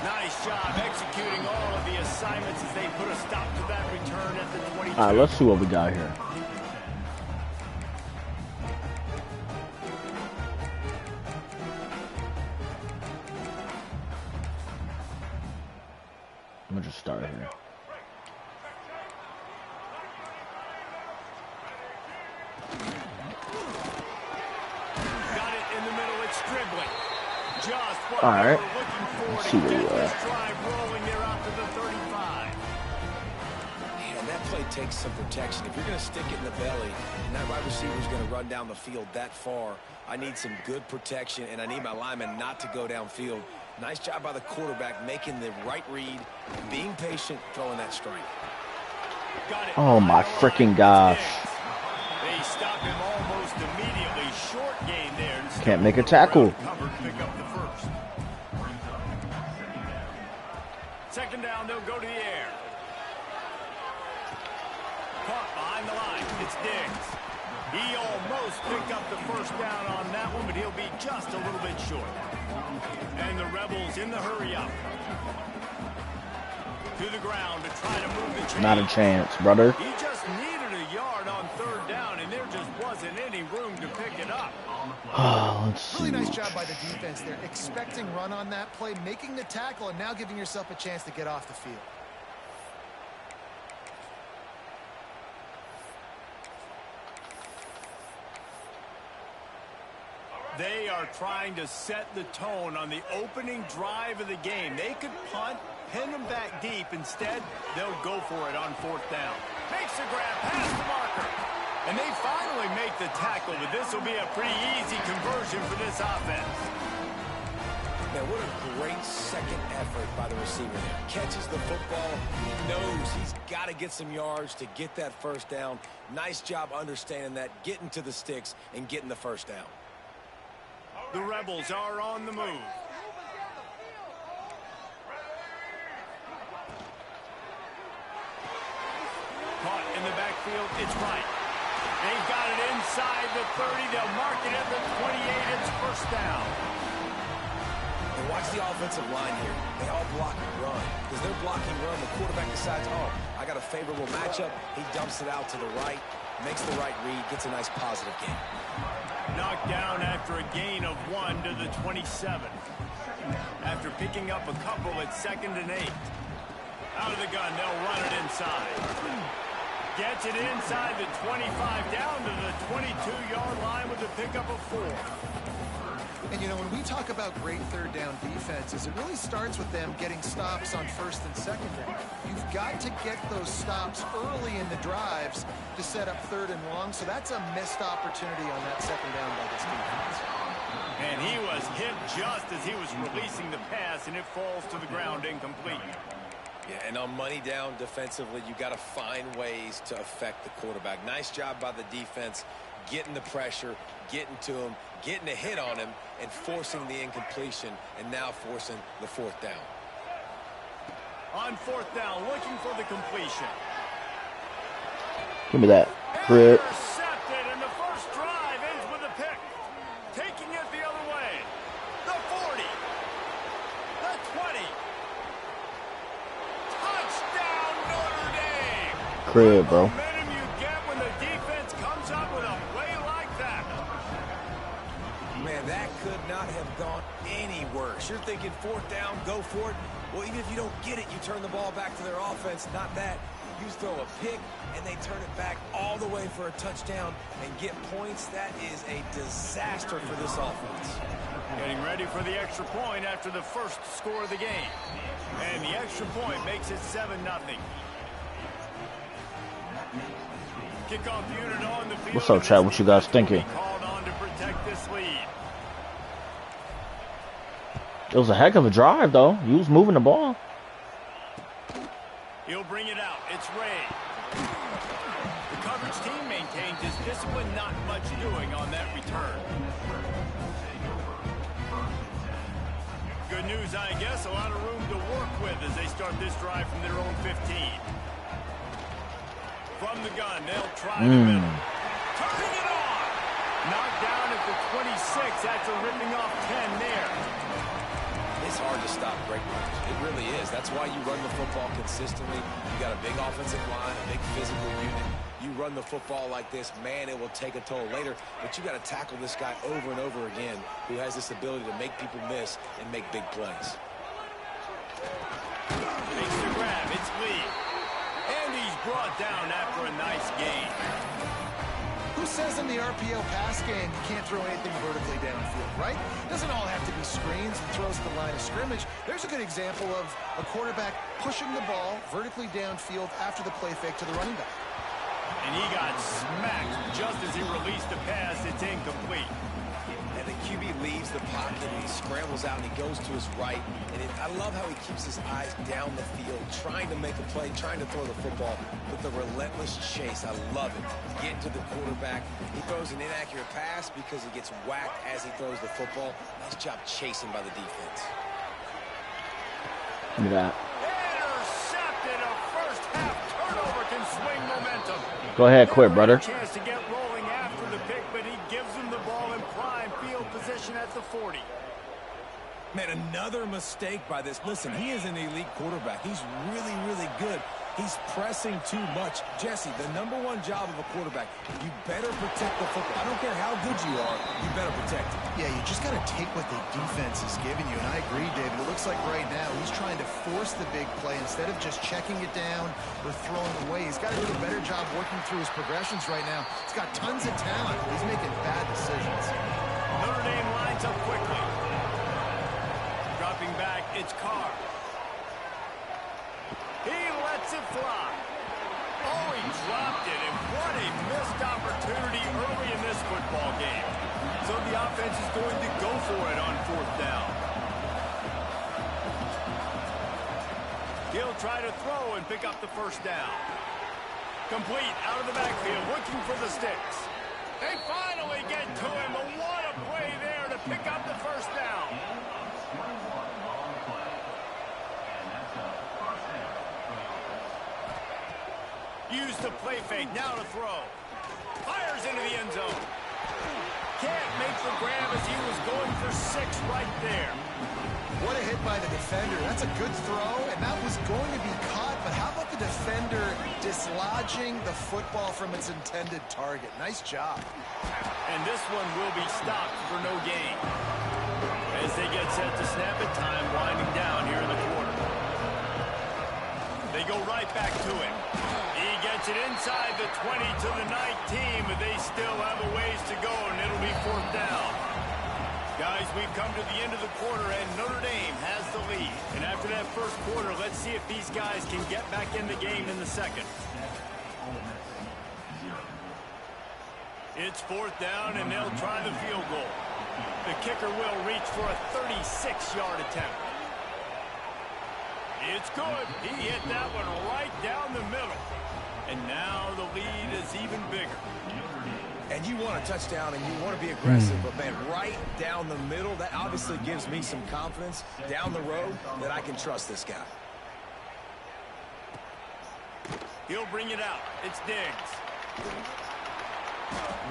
Nice job executing all of the assignments as they put a stop to that return at the 22. All right, let's see what we got here. I'm gonna just start here. All right, let's see where you are. Man, that play takes some protection. If you're going to stick it in the belly and that wide receiver is going to run down the field that far, I need some good protection, and I need my lineman not to go downfield. Nice job by the quarterback making the right read, being patient, throwing that strike. Oh, my freaking gosh. They stop him almost immediately. Short gain there. Can't make a tackle. Second down, they'll go to the air. Caught behind the line. It's Diggs. He almost picked up the first down on that one, but he'll be just a little bit short. And the Rebels in the hurry up. To the ground to try to move the chain. Not a chance, brother. He just needed a yard on third down, and there just wasn't any room to pick it up. Let's see. Really nice job by the defense there, expecting run on that play, making the tackle, and now giving yourself a chance to get off the field. They are trying to set the tone on the opening drive of the game. They could punt, pin them back deep. Instead, they'll go for it on fourth down. Makes the grab, past the marker. And they finally make the tackle, but this will be a pretty easy conversion for this offense. Man, what a great second effort by the receiver there. Catches the football. He knows he's got to get some yards to get that first down. Nice job understanding that, getting to the sticks and getting the first down. The Rebels are on the move. Caught in the backfield, it's right. They've got it inside the 30. They'll mark it at the 28. It's first down. And watch the offensive line here. They all block and run. Because they're blocking run, the quarterback decides, oh, I got a favorable matchup. He dumps it out to the right, makes the right read, gets a nice positive gain. Knocked down after a gain of 1 to the 27. After picking up a couple at 2nd and 8. Out of the gun, they'll run it inside. Gets it inside the 25, down to the 22-yard line with a pickup of 4. And, you know, when we talk about great third down defenses, it really starts with them getting stops on first and second down. You've got to get those stops early in the drives to set up third and long, so that's a missed opportunity on that second down by this defense. And he was hit just as he was releasing the pass, and it falls to the ground incomplete. Yeah, and on money down defensively, you got to find ways to affect the quarterback. Nice job by the defense, getting the pressure, getting to him, getting a hit on him, and forcing the incompletion, and now forcing the fourth down. On fourth down, looking for the completion. Give me that. Crib. Intercepted, and the first drive ends with a pick. Taking it the other way. The 40. The 20. Touchdown, Notre Dame. Crib, bro. Momentum you get when the defense comes up with a play like that. Man, that could not have gone any worse. You're thinking fourth down, go for it. Well, even if you don't get it, you turn the ball back to their offense. Not that. You throw a pick, and they turn it back all the way for a touchdown and get points. That is a disaster for this offense. Getting ready for the extra point after the first score of the game. And the extra point makes it 7-0. Kickoff unit on the field. What's up, chat? What you guys thinking? Called on to protect this lead. It was a heck of a drive, though. He was moving the ball. He'll bring it out. It's Ray. The coverage team maintains his discipline, not much doing on that return. Good news, I guess. A lot of room to work with as they start this drive from their own 15. From the gun, they'll try the middle. Turning it on. Knocked down at the 26 after ripping off 10 there. It's hard to stop great runners. It really is. That's why you run the football consistently. You got a big offensive line, a big physical unit. You run the football like this, man, it will take a toll later. But you got to tackle this guy over and over again who has this ability to make people miss and make big plays. Makes the grab. It's Lee. And he's brought down after a nice gain. Who says in the RPO pass game you can't throw anything vertically downfield, right? It doesn't all have to be screens and throws to the line of scrimmage. There's a good example of a quarterback pushing the ball vertically downfield after the play fake to the running back. And he got smacked just as he released the pass. It's incomplete. And the QB leaves the pocket and he scrambles out and he goes to his right. And I love how he keeps his eyes down the field, trying to make a play, trying to throw the football with a relentless chase. I love it. Get to the quarterback. He throws an inaccurate pass because he gets whacked as he throws the football. Nice job chasing by the defense. Look at that. Intercepted. A first half turnover can swing momentum. Go ahead, quit, brother. Chance to get rolling after the pick, but he gives him the ball in prime field position at the 40. Man, another mistake by this. Listen, he is an elite quarterback. He's really, really good. He's pressing too much. Jesse, the #1 job of a quarterback, you better protect the football. I don't care how good you are, you better protect it. Yeah, you just got to take what the defense is giving you. And I agree, David. It looks like right now he's trying to force the big play instead of just checking it down or throwing it away. He's got to do a better job working through his progressions right now. He's got tons of talent, but he's making bad decisions. Notre Dame lines up quickly. Dropping back, it's Carr. He lets it fly. Oh, he dropped it, and what a missed opportunity early in this football game. So the offense is going to go for it on fourth down. He'll try to throw and pick up the first down. Complete out of the backfield, looking for the sticks. They finally get to him, but what a play there to pick up the first down. Use the play fake, now to throw. Fires into the end zone. Can't make the grab as he was going for 6 right there. What a hit by the defender. That's a good throw, and that was going to be caught, but how about the defender dislodging the football from its intended target? Nice job. And this one will be stopped for no gain. As they get set to snap it, time winding down here in the quarter. They go right back to him. He gets it inside the 20 to the 19, but they still have a ways to go, and it'll be fourth down. Guys, we've come to the end of the quarter, and Notre Dame has the lead. And after that first quarter, let's see if these guys can get back in the game in the second. It's 4th down, and they'll try the field goal. The kicker will reach for a 36-yard attempt. It's good. He hit that one right down the middle. And now the lead is even bigger. And you want a touchdown and you want to be aggressive, but man, right down the middle, that obviously gives me some confidence down the road that I can trust this guy. He'll bring it out. It's Diggs.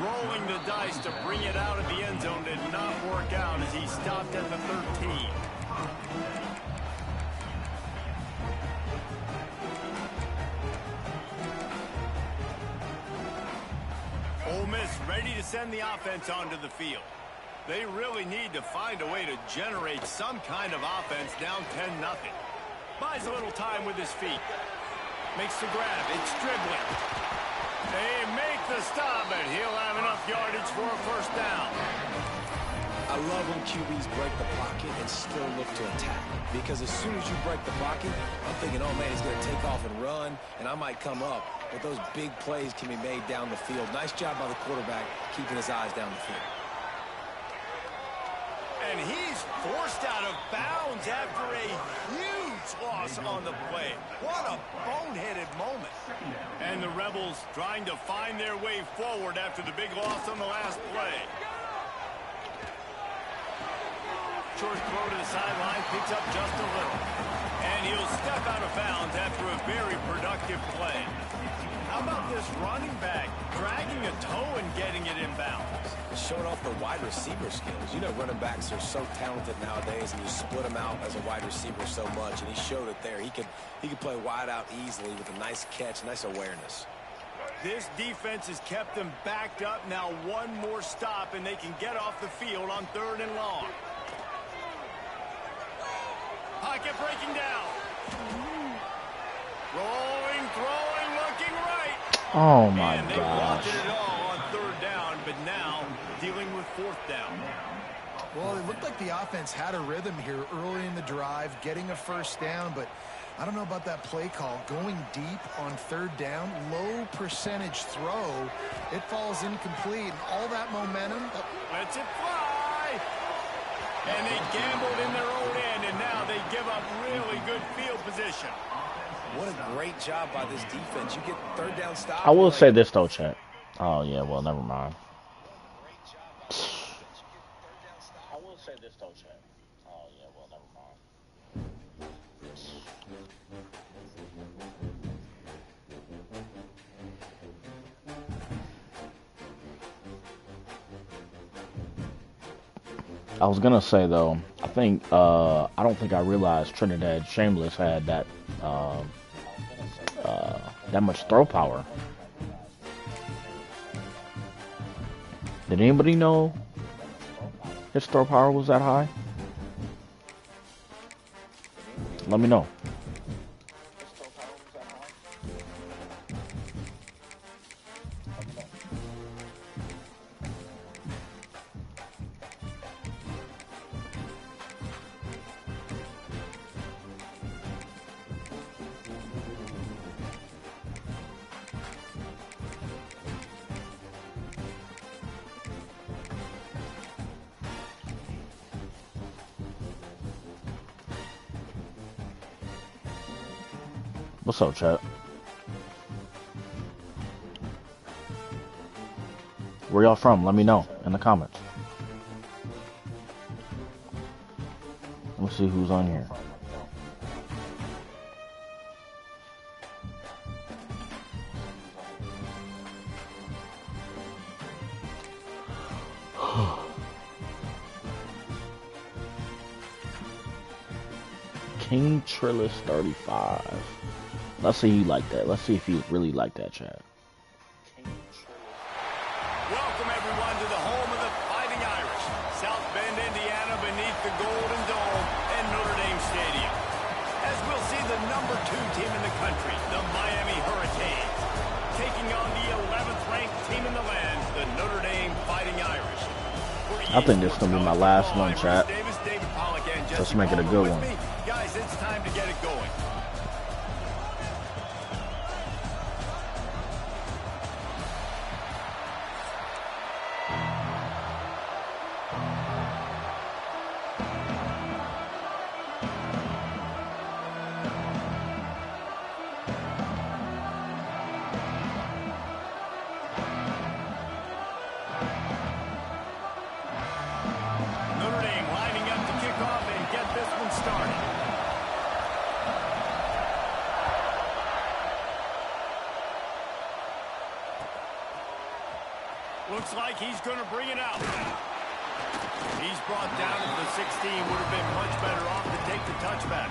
Rolling the dice to bring it out of the end zone did not work out as he stopped at the 13. Ole Miss ready to send the offense onto the field. They really need to find a way to generate some kind of offense down 10-0. Buys a little time with his feet. Makes the grab. It's dribbling. They make the stop, and he'll have enough yardage for a first down. I love when QBs break the pocket and still look to attack. Because as soon as you break the pocket, I'm thinking, oh, man, he's going to take off and run, and I might come up. But those big plays can be made down the field. Nice job by the quarterback keeping his eyes down the field. And he's forced out of bounds after a huge loss on the play. What a boneheaded moment. And the Rebels trying to find their way forward after the big loss on the last play. Short throw to the sideline, picks up just a little. And he'll step out of bounds after a very productive play. How about this running back dragging a toe and getting it inbounds? Showing off the wide receiver skills. You know, running backs are so talented nowadays, and you split them out as a wide receiver so much, and he showed it there. He could play wide out easily with a nice catch, nice awareness. This defense has kept them backed up. Now one more stop, and they can get off the field on 3rd and long. Pocket breaking down. Rolling, throwing, looking right. Oh my and they gosh. wanted it all on 3rd down, but now dealing with 4th down. Well, it looked like the offense had a rhythm here early in the drive, getting a first down, but I don't know about that play call. Going deep on 3rd down, low percentage throw, it falls incomplete, and all that momentum. Lets it fly. And they gambled in their own end, and now they give up really good field position. What a great job by this defense. You get 3rd down stop. I will say this though, chat. Oh yeah, well never mind. I will say this though, chat. Oh yeah, well never mind. I was gonna say though, I don't think I realized Trinidad Shameless had that that much throw power. Did anybody know his throw power was that high? Let me know. What's up, chat? Where y'all from? Let me know in the comments. Let me see who's on here. King Trillis 35. Let's see you like that. Let's see if you really like that, chat. Welcome everyone to the home of the Fighting Irish, South Bend, Indiana, beneath the Golden Dome and Notre Dame Stadium. As we'll see the number 2 team in the country, the Miami Hurricanes, taking on the 11th ranked team in the land, the Notre Dame Fighting Irish. For I think this is going to be my last one, chat. Let's make it a good one. Guys, it's time to get it going. Looks like he's going to bring it out. He's brought down to the 16. Would have been much better off to take the touchback.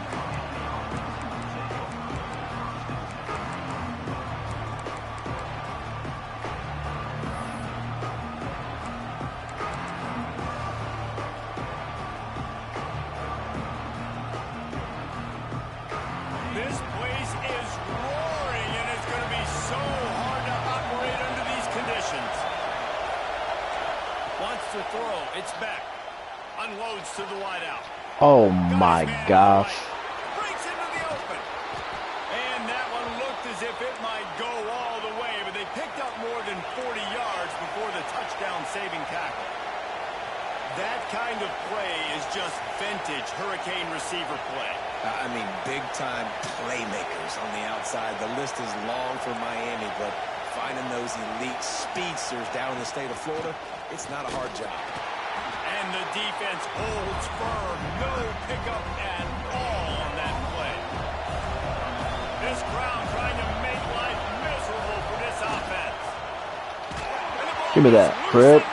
This place is roaring, and it's going to be so hard to operate under these conditions. Wants to throw. It's back. Unloads to the wideout. Oh my gosh. Breaks into the open. And that one looked as if it might go all the way, but they picked up more than 40 yards before the touchdown-saving tackle. That kind of play is just vintage Hurricane receiver play. I mean, big-time playmakers on the outside. The list is long for Miami, but finding those elite speedsters down in the state of Florida, it's not a hard job. And the defense holds firm. No pickup at all on that play. This crowd trying to make life miserable for this offense. Give me that, Crib.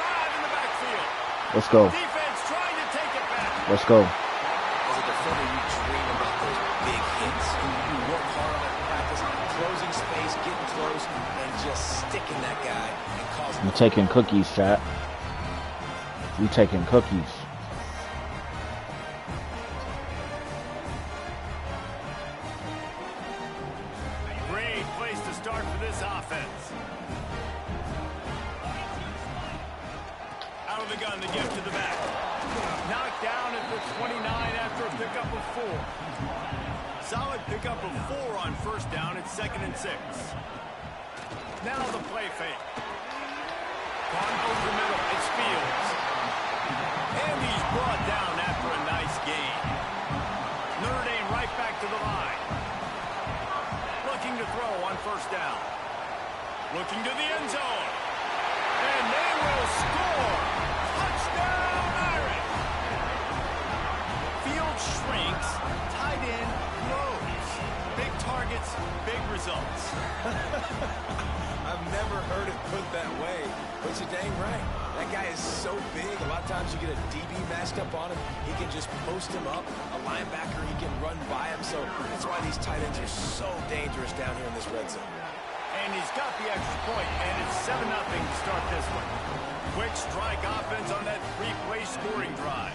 Let's go. Defense trying to take it back. Let's go. As a defender, you dream about those big hits. You work hard on it in practice, closing space, getting close, and just sticking that guy and causing... I'm taking cookies, chat. We taking cookies. Great place to start for this offense. Out of the gun, the gift to the back. Knocked down at the 29 after a pickup of 4. Solid pickup of 4 on first down. It's 2nd and 6. Now the play fake. Gone over the middle. It's Fields. And he's brought down after a nice gain. Notre Dame right back to the line. Looking to throw on first down. Looking to the end zone. And they will score. Touchdown, Irish. Fields shrinks. Tight end grows. Big targets, big results. I've never heard it put that way, but you're dang right. That guy is so big, a lot of times you get a DB matched up on him. He can just post him up. A linebacker, he can run by him. So that's why these tight ends are so dangerous down here in this red zone. And he's got the extra point, and it's 7-0 to start this one. Quick strike offense on that 3-play scoring drive.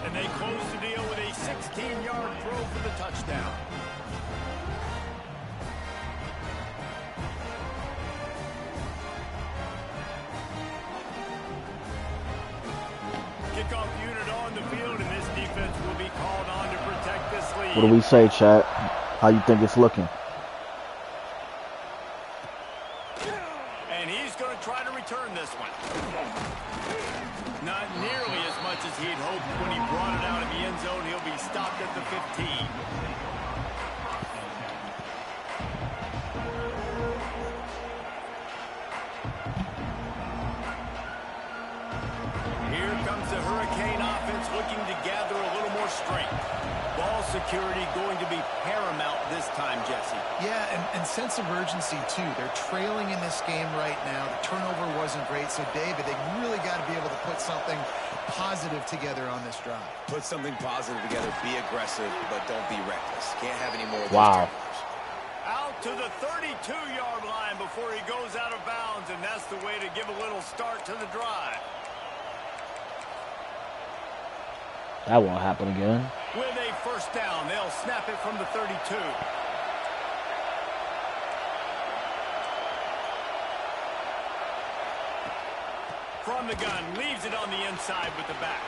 And they close the deal with a 16-yard throw for the touchdown. Kickoff unit on the field, and this defense will be called on to protect this lead. What do we say, chat? How you think it's looking? And he's going to try to return this one. Not nearly as much as he'd hoped when he brought it out of the end zone. He'll be stopped at the 15. Here comes the Hurricane offense looking to gather a little more strength. Ball security going to be paramount this time, Jesse. Yeah, and sense of urgency, too. They're trailing in this game right now. The turnover wasn't great. So, David, they really got to be able to put something positive together on this drive. Put something positive together. Be aggressive, but don't be reckless. Can't have any more of those Wow. turnovers. Out to the 32-yard line before he goes out of bounds, and that's the way to give a little start to the drive. That won't happen again. With a first down, they'll snap it from the 32. From the gun, leaves it on the inside with the back.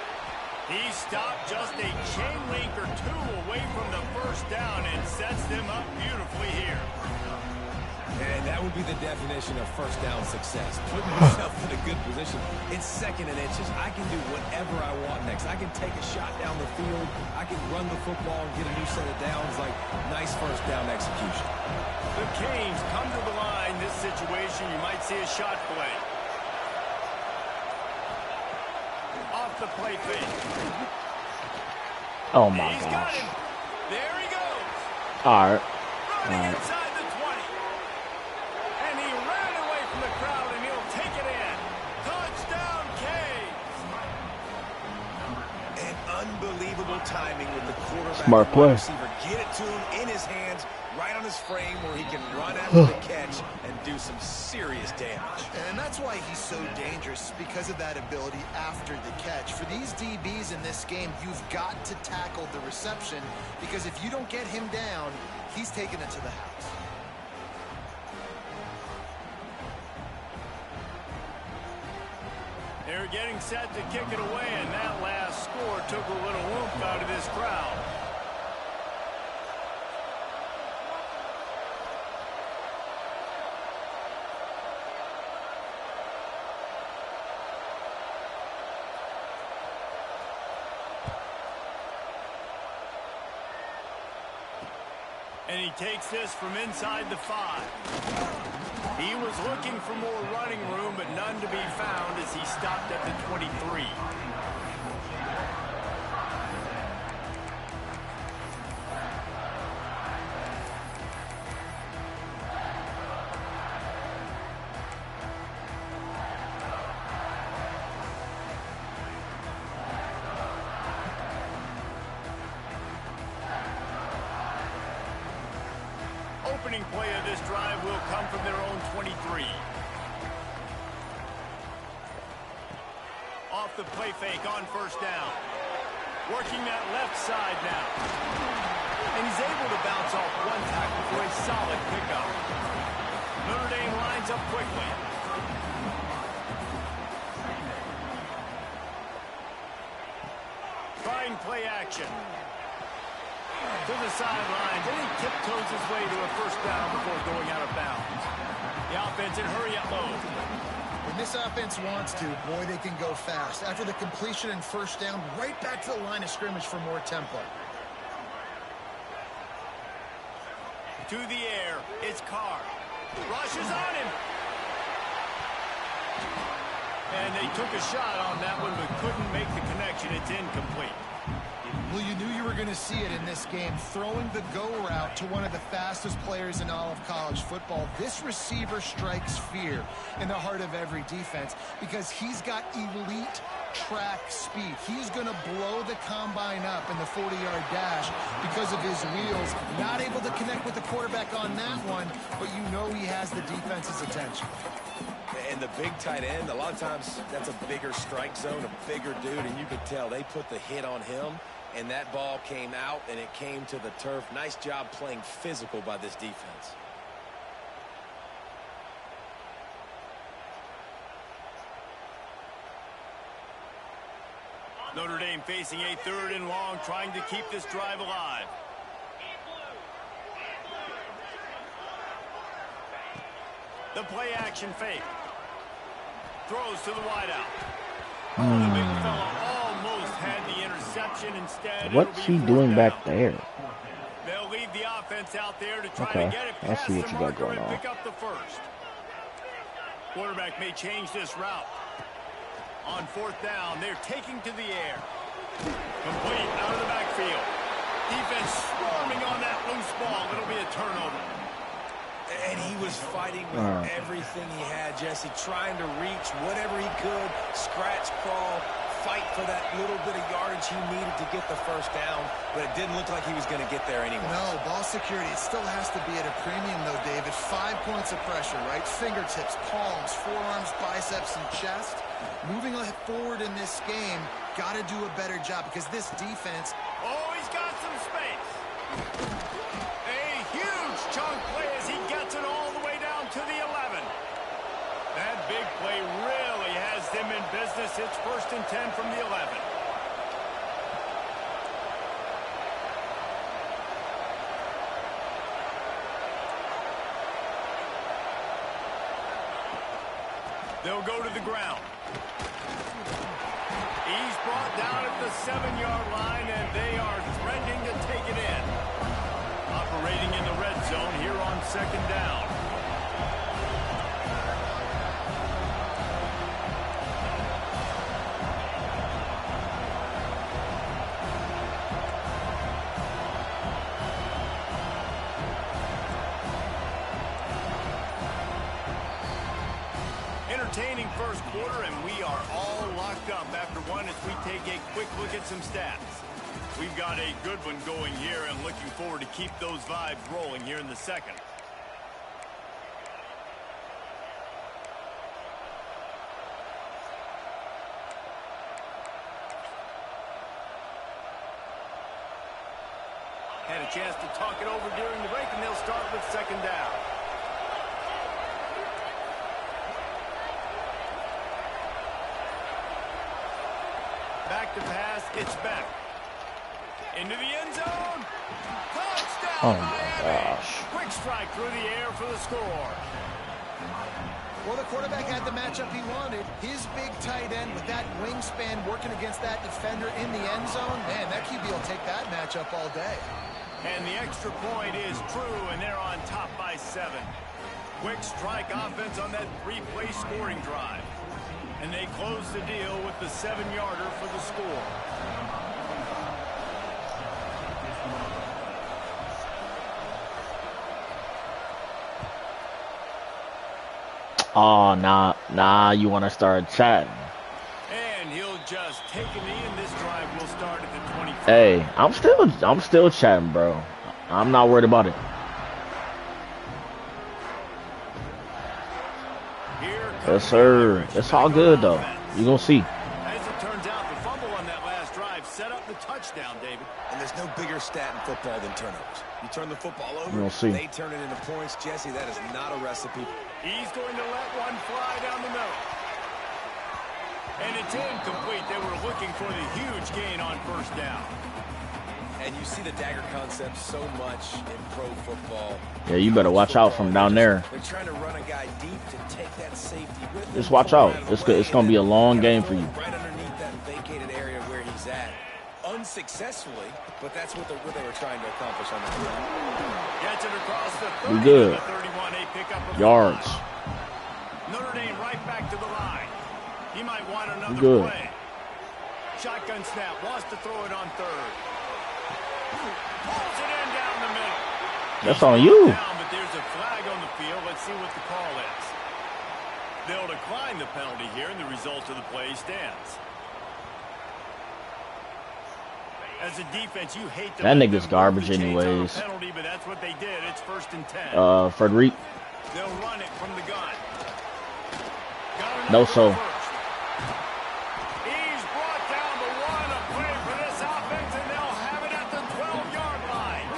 He stopped just a chain link or two away from the first down and sets them up beautifully here. And that would be the definition of first down success. Putting yourself in a good position. It's 2nd and inches. I can do whatever I want next. I can take a shot down the field. I can run the football and get a new set of downs. Like, nice first down execution. The Canes come to the line. This situation, you might see a shot play. Off the play fake. Oh my He's gosh. got him. There he goes. Alright. Running inside the 20. And he ran away from the crowd, and he'll take it in. Touchdown, Canes. And unbelievable timing with the quarterback. Smart play. Receiver. Get it to him in his hands, right on his frame, where he can run after the catch and do some serious damage. And that's why he's so dangerous, because of that ability after the catch. For these DBs in this game, you've got to tackle the reception, because if you don't get him down, he's taking it to the house. They're getting set to kick it away, and that last score took a little oomph out of this crowd. And he takes this from inside the 5. He was looking for more running room, but none to be found as he stopped at the 23. Opening play of this drive will come from their own 23. Off the play fake on first down. Working that left side now. And he's able to bounce off one tackle for a solid pickup. Notre Dame lines up quickly. Trying play action. To the sidelines, and he tiptoes his way to a first down before going out of bounds. The offense in hurry up mode. When this offense wants to, boy, they can go fast. After the completion and first down, right back to the line of scrimmage for more tempo. To the air, it's Carr. Rushes on him. And they took a shot on that one, but couldn't make the connection. It's incomplete. Well, you knew you were going to see it in this game, throwing the go route to one of the fastest players in all of college football. This receiver strikes fear in the heart of every defense because he's got elite track speed. He's going to blow the combine up in the 40-yard dash because of his wheels. Not able to connect with the quarterback on that one, but you know he has the defense's attention. And the big tight end, a lot of times that's a bigger strike zone, a bigger dude, and you could tell they put the hit on him. And that ball came out, and it came to the turf. Nice job playing physical by this defense. Notre Dame facing a 3rd and long, trying to keep this drive alive. The play action fake. Throws to the wideout. Oh, the big fella almost had the interception. Instead, what's he doing back there? They'll leave the offense out there to try Okay, to get it I past see the what you got marker going and on. pick up the first. Quarterback may change this route. On 4th down, they're taking to the air. Complete out of the backfield. Defense swarming on that loose ball. It'll be a turnover. And he was fighting with everything he had, Jesse, trying to reach whatever he could, scratch, crawl, fight for that little bit of yardage he needed to get the first down, but it didn't look like he was going to get there anyway. No, ball security, it still has to be at a premium, though, David. 5 points of pressure, right? Fingertips, palms, forearms, biceps, and chest. Moving forward in this game, got to do a better job because this defense... Oh, he's got some space. A huge chunk play as he gets it all the way down to the 11. That big play really has them in business. It's 1st and 10 from the 11. They'll go to the ground. He's brought down at the 7-yard line, and they are threatening to take it in. Operating in the red zone here on 2nd down. Entertaining first quarter, and we are all locked up after one as we take a quick look at some stats. We've got a good one going here and looking forward to keep those vibes rolling here in the second. Had a chance to talk it over during the break, and they'll start with 2nd down. Back to pass, it's back. Into the end zone. Touchdown, Oh my Miami. gosh. Quick strike through the air for the score. Well, the quarterback had the matchup he wanted. His big tight end with that wingspan working against that defender in the end zone. Man, that QB will take that matchup all day. And the extra point is true, and they're on top by 7. Quick strike offense on that 3-play scoring drive. And they close the deal with the 7-yarder for the score. Oh, nah, you want to start chatting. And he'll just take a knee, and this drive will start at the 25. Hey, I'm still chatting, bro. I'm not worried about it. Yes, sir. It's all good, though. You're going to see. As it turns out, the fumble on that last drive set up the touchdown, David. And there's no bigger stat in football than turnovers. You turn the football over, We'll see. they turn it into points. Jesse, that is not a recipe. He's going to let one fly down the middle. And it's incomplete. They were looking for the huge gain on 1st down. And you see the dagger concept so much in pro football. Yeah, you better watch out from down there. They're trying to run a guy deep to take that safety with them. Just watch out. It's going to be a long game for you. Right underneath that vacated area where he's at. Unsuccessfully, but that's what they were trying to accomplish on that run. Gets it across the 30. We good. The 31, a pickup of Yards. 5. Notre Dame right back to the line. He might want another Good. play. Shotgun snap. Wants to throw it on 3rd. Pulls it in down the middle. That's on you. Down, but there's a flag on the field. Let's see what the call is. They'll decline the penalty here, and the result of the play stands. As a defense, you hate That nigga's garbage anyways. Penalty, but that's what they did. It's 1st and 10. Frederic. They'll run it from the gun. No, so. He's brought down the 1, a play for this offense, and they'll have it at the 12-yard line.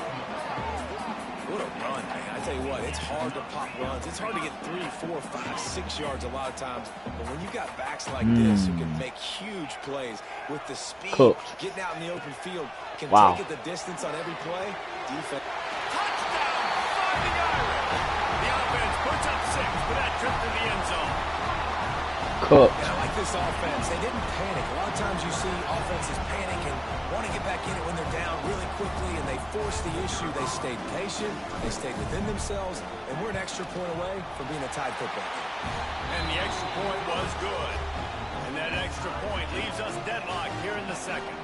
What a run, man. I tell you what, it's hard to pop runs. It's hard to get 3, 4, 5, 6 yards a lot of times. But when you got backs like this who can make huge plays with the speed, getting out in the open field, can take it the distance on every play. Defense. Touchdown, 5-yarder. The offense puts up 6 for that trip to the end zone. Cooked. And I like this offense. They didn't panic. A lot of times you see offenses panic and want to get back in it when they're down really quickly, and they force the issue. They stayed patient. They stayed within themselves, and we're an extra point away from being a tied football game. And the extra point was good. And that extra point leaves us deadlocked here in the second.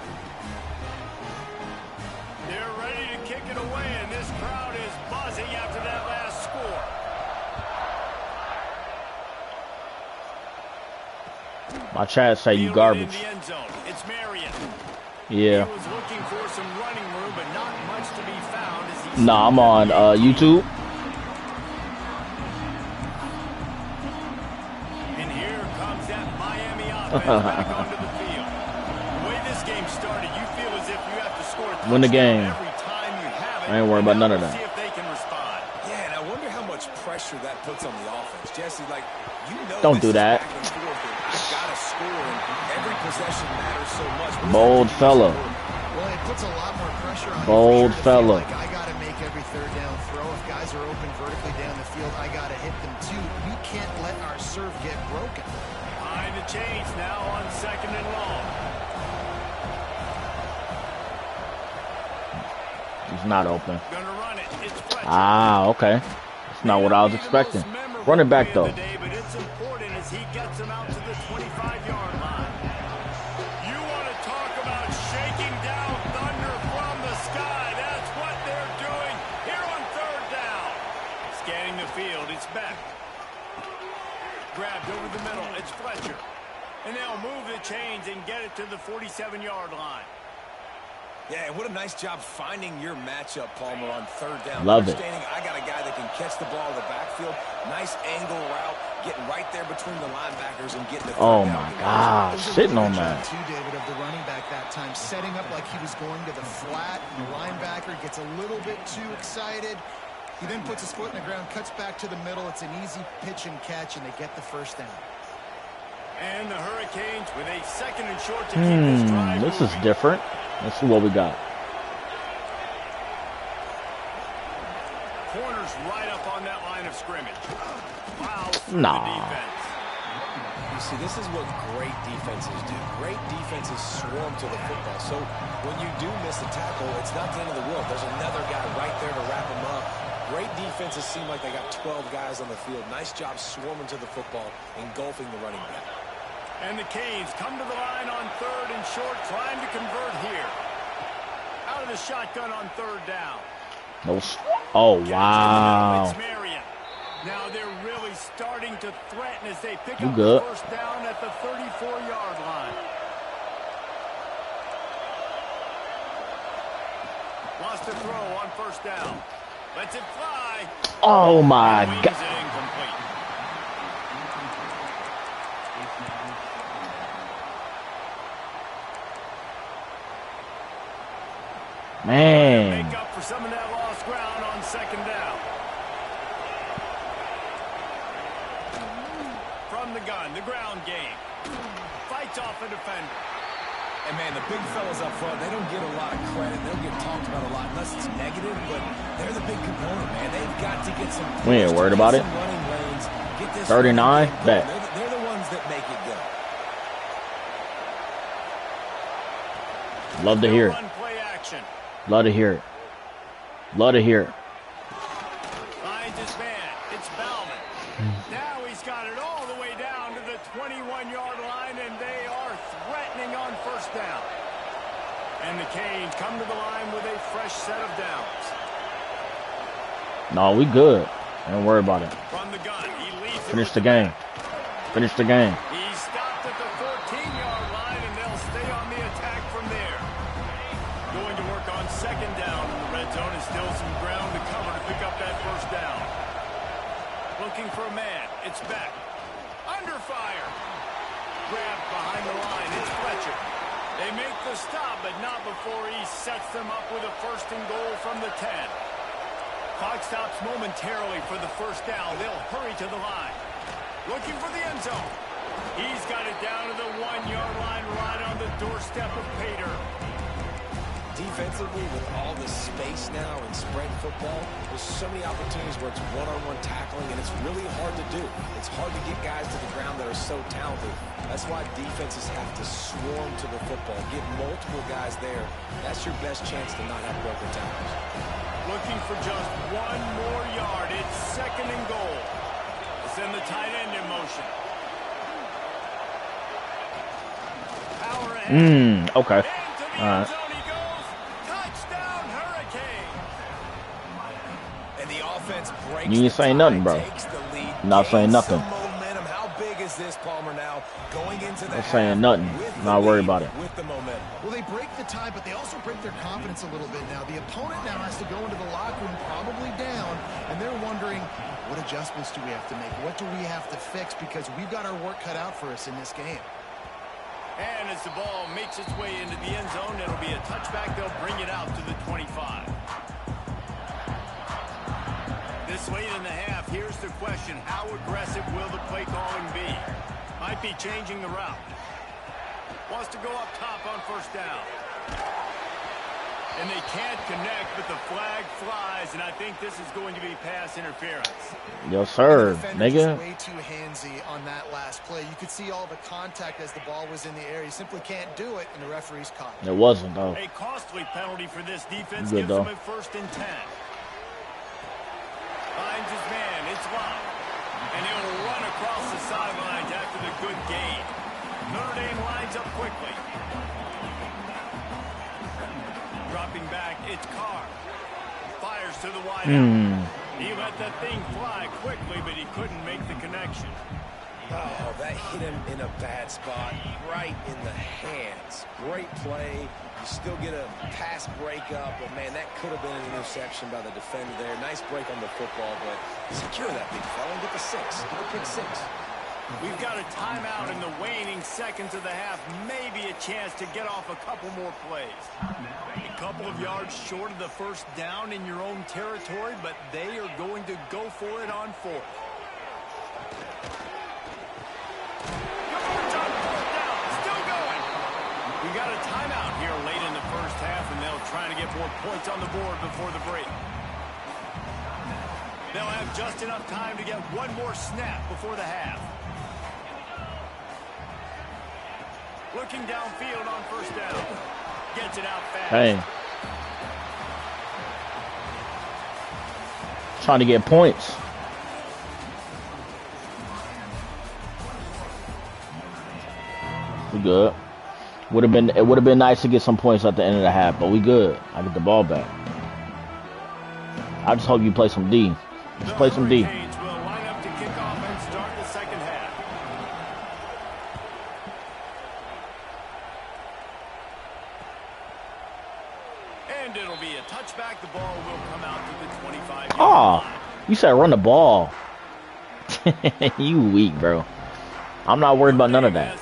They're ready to kick it away, and this crowd is buzzing after that last score. My chat say you garbage. In the end zone. It's Marion. Yeah. He was looking for some running room, but not much to be found as he Nah, I'm on YouTube. And here comes that Miami offense back onto the field. The way this game started, you feel as if you have to score a Win the game. every time you have it. I ain't worried about none of that. See if they can respond. Yeah, and I wonder how much pressure that puts on the offense. Jesse, like, you know, Don't do that. I gotta score and possession matters so much. Bold fella. Well, it puts a lot more pressure on Bold you for sure to fella. feel like I got to make every third down throw. If guys are open vertically down the field, I got to hit them too. We can't let our serve get broken. Behind the chains now on 2nd and long. He's not open. Gonna run it. It's Fletcher. Ah, okay. That's not what I was expecting. Running back though. Day, but it's important as he gets him out to the 25-yard line. You want to talk about shaking down thunder from the sky. That's what they're doing here on 3rd down. Scanning the field, it's Beck. Grabbed over the middle, it's Fletcher. And they'll move the chains and get it to the 47-yard line. Yeah, what a nice job finding your matchup, Palmer, on 3rd down. Love it. I got a guy that can catch the ball in the backfield. Nice angle route, getting right there between the linebackers and getting the Oh third my down. gosh, sitting on that. Too, David, of the running back that time, setting up like he was going to the flat, and the linebacker gets a little bit too excited. He then puts his foot in the ground, cuts back to the middle. It's an easy pitch and catch, and they get the 1st down. And the Hurricanes with a 2nd and short to keep this drive This moving. is different. Let's see what we got. Corners right up on that line of scrimmage. Wow. Nah. Defense. You see, this is what great defenses do. Great defenses swarm to the football. So when you do miss a tackle, it's not the end of the world. There's another guy right there to wrap him up. Great defenses seem like they got 12 guys on the field. Nice job swarming to the football, engulfing the running back. And the Canes come to the line on 3rd and short, trying to convert here. Out of the shotgun on 3rd down. Oh, wow. It's Marion. Now they're really starting to threaten as they pick You up good. the 1st down at the 34-yard line. Lost a throw on 1st down. Lets it fly. Oh my Wings God. it incomplete. Man. Make up for some of that lost ground on 2nd down. From the gun, the ground game. Fights off a defender. And, man, the big fellas up front, they don't get a lot of credit. They don't get talked about a lot unless it's negative, but they're the big component, man. They've got to get some... We ain't worried about it. 39, bet. They're the ones that make it go. Love to hear it. Run play action. Love to hear it. Love to hear it. Finds his man. It's Bauman. Now he's got it all the way down to the 21-yard line, and they are threatening on 1st down. And the Canes come to the line with a fresh set of downs. No, we good. Don't worry about it. From the gun, he leads it Finish with the game. Finish the game. He's stopped at the 14-yard line, and they'll stay on the attack from there. Going to work on 2nd down in the red zone, and still some ground to cover to pick up that 1st down. Looking for a man. It's Beck. Under fire. Grabbed behind the line. It's Fletcher. They make the stop, but not before he sets them up with a 1st and goal from the 10. Clock stops momentarily for the 1st down. They'll hurry to the line. Looking for the end zone. He's got it down to the 1-yard line right on the doorstep of Pater. Defensively, with all the space now in spread football, there's so many opportunities where it's one-on-one tackling, and it's really hard to do. It's hard to get guys to the ground that are so talented. That's why defenses have to swarm to the football, get multiple guys there. That's your best chance to not have broken tackles. Looking for just 1 more yard. It's 2nd and goal. Send the tight end in motion. Power ahead. Okay. Into the All end right. zone he goes. Touchdown, Hurricane. And the offense breaks. You ain't saying nothing, bro. Takes the lead, Not saying gains nothing. some momentum. How big is this, Palmer, now? Going into the Not saying nothing. with Not the worried lead, about it. With the momentum. Well, they break the tie, but they also break their confidence a little bit now. The opponent now has to go into the locker room probably down, and they're wondering, what adjustments do we have to make? What do we have to fix? Because we've got our work cut out for us in this game. And as the ball makes its way into the end zone, it'll be a touchback. They'll bring it out to the 25. This late in the half, here's the question. How aggressive will the play calling be? Might be changing the route. Wants to go up top on first down. And they can't connect, but the flag flies, and I think this is going to be pass interference. Yes, sir, nigga. Way too handsy on that last play. You could see all the contact as the ball was in the air. He simply can't do it, and the referee's caught it. It wasn't, though. A costly penalty for this defense Good, gives though. them a 1st and 10. Finds his man. It's locked. And he'll run across the sidelines after the good gain. Notre Dame lines up quickly. Dropping back, it's Carr. Fires to the wide out. He let that thing fly quickly, but he couldn't make the connection. Oh, that hit him in a bad spot, right in the hands. Great play. You still get a pass breakup, but, man, that could have been an interception by the defender there. Nice break on the football, but secure that big fella and get the 6. Get a pick 6. We've got a timeout in the waning seconds of the half. Maybe a chance to get off a couple more plays. A couple of yards short of the first down in your own territory, but they are going to go for it on 4th. Still going. We got a timeout here late in the first half, and they'll try to get more points on the board before the break. They'll have just enough time to get one more snap before the half. Looking downfield on first down. Gets it out fast. Hey. Trying to get points. We good. It would have been nice to get some points at the end of the half, but we good. I get the ball back. I just hope you play some D. Just play some D. Will line up to kick off and start the second half. And it'll be a touchback. The ball will come out to the 25-yard line. You said run the ball. You weak, bro. I'm not worried about none of that.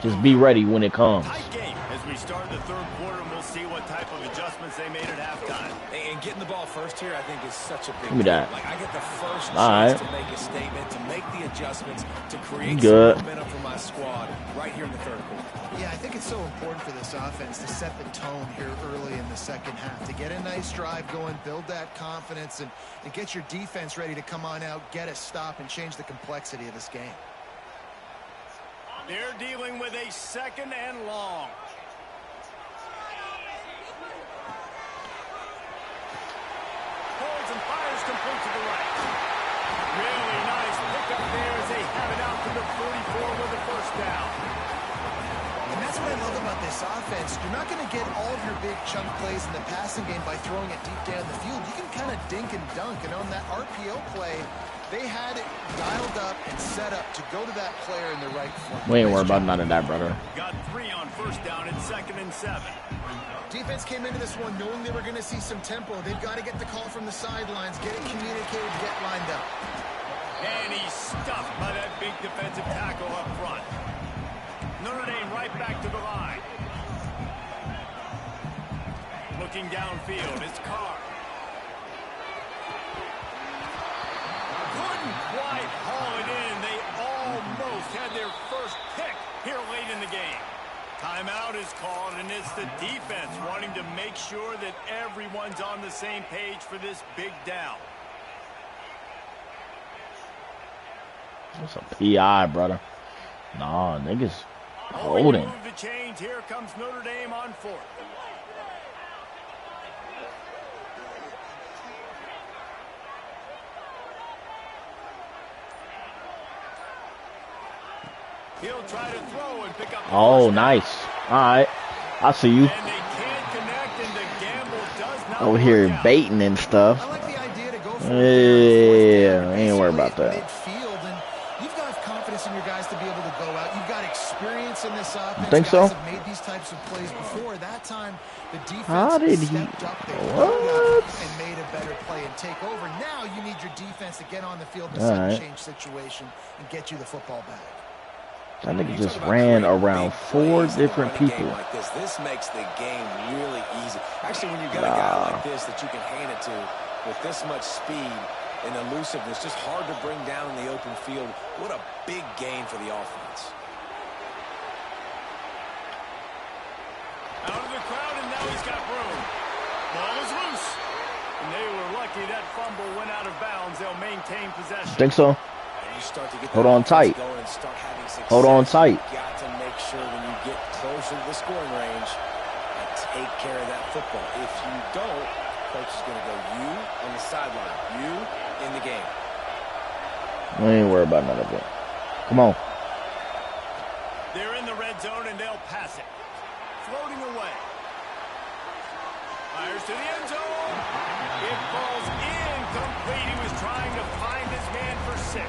Just be ready when it comes. Tight game as we start the third quarter, and we'll see what type of adjustments they made at halftime. And getting the ball first here, I think, is such a big Give me that. Like, I get the first All chance right. to make a statement, to make the adjustments, to create Good. some momentum for my squad right here in the third quarter. Yeah, I think it's so important for this offense to set the tone here early in the second half, to get a nice drive going, build that confidence, and get your defense ready to come on out, get a stop, and change the complexity of this game. They're dealing with a 2nd and long. Holds and fires complete to the right. Really nice pickup there as they have it out to the 44 with the first down. And that's what I love about this offense. You're not going to get all of your big chunk plays in the passing game by throwing it deep down the field. You can kind of dink and dunk, and on that RPO play, they had it dialed up and set up to go to that player in the right front. We ain't worried about none of that, brother. Got 3 on first down and 2nd and 7. Defense came into this one knowing they were going to see some tempo. They've got to get the call from the sidelines, get it communicated, get lined up. And he's stuffed by that big defensive tackle up front. Notre Dame right back to the line. Looking downfield, it's Carr. Couldn't quite haul it in. They almost had their first pick here late in the game. Timeout is called, and it's the defense wanting to make sure that everyone's on the same page for this big down. That's a PI, brother. Nah, niggas holding. Move the change. Here comes Notre Dame on 4th. He'll try to throw and pick up the Oh, first nice. All right. I see you. down. And they can't connect, and the gamble does not Over here work out. baiting and stuff. I like the idea to go for Yeah, I ain't worried about that. midfield, and you've got confidence in your guys to be able to go out. You've got experience in this offense. Think guys so? have made these types of plays before. That time, the defense How did he- stepped up, they What? rode up and made a better play and take over. Now you need your defense to get on the field in a All sudden right. change situation and get you the football back. That nigga just ran around 4 different people. Like this makes the game really easy. Actually, when you got a guy like this that you can hand it to with this much speed and elusiveness, just hard to bring down in the open field. What a big gain for the offense. got room. Ball is loose. And they were lucky that fumble went out of bounds. They'll maintain possession. Think so? You start to get Hold on tight. Hold on tight. You got to make sure when you get closer to the scoring range, take care of that football. If you don't, coach is going to go you on the sideline, you in the game. I ain't worried about none of it. Come on. They're in the red zone and they'll pass it. Floating away. Fires to the end zone. It falls incomplete. He was trying to find his man for 6.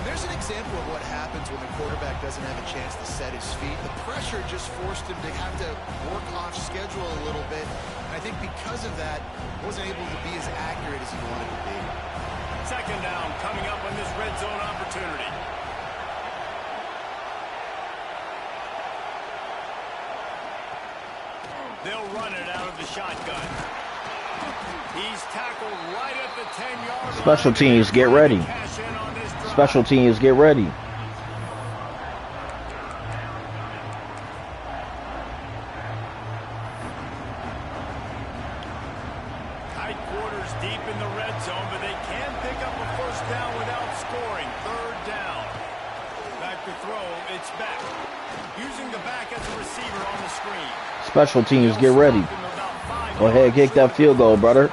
There's an example of what happens when the quarterback doesn't have a chance to set his feet. The pressure just forced him to have to work off schedule a little bit. And I think because of that, wasn't able to be as accurate as he wanted to be. Second down coming up on this red zone opportunity. They'll run it out of the shotgun. He's tackled right at the 10-yard line. Special teams, get ready. Special teams, get ready. Tight quarters deep in the red zone, but they can pick up a first down without scoring. Third down. Back to throw. It's back. Using the back as a receiver on the screen. Special teams, get ready. Go ahead, kick that field goal, brother.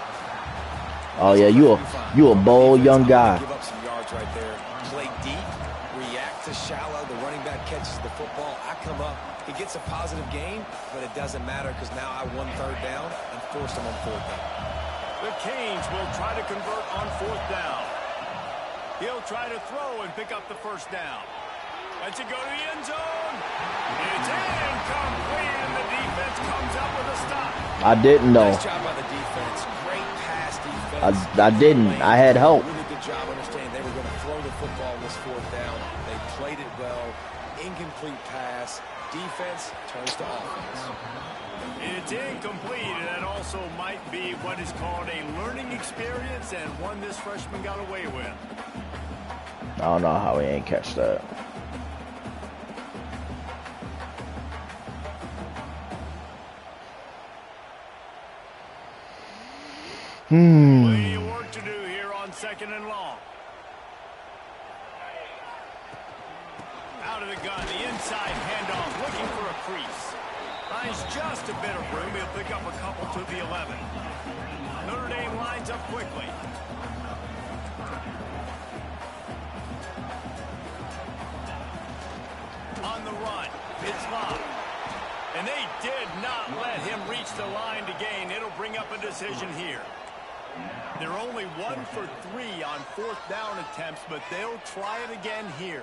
Oh yeah, you a bold young guy. Give up some yards right there. Play deep, react to shallow. The running back catches the football. I come up. He gets a positive gain, but it doesn't matter because now I won third down and forced him on fourth down. The Canes will try to convert on fourth down. He'll try to throw and pick up the first down. Lets it go to the end zone. It's incomplete, and the defense comes up with a stop. I didn't know. Nice job by the defense. Great pass defense. I didn't. I had help. Really good job understanding they were going to throw the football on this fourth down. They played it well. Incomplete pass. Defense turns to offense. It's incomplete, and that also might be what is called a learning experience and one this freshman got away with. I don't know how he ain't catch that. Plenty of work to do here on second and long. Out of the gun, the inside handoff, looking for a crease. Finds just a bit of room. He'll pick up a couple to the 11. Notre Dame lines up quickly. On the run, it's locked. And they did not let him reach the line to gain. It'll bring up a decision here. They're only 1 for 3 on fourth down attempts, but they'll try it again here.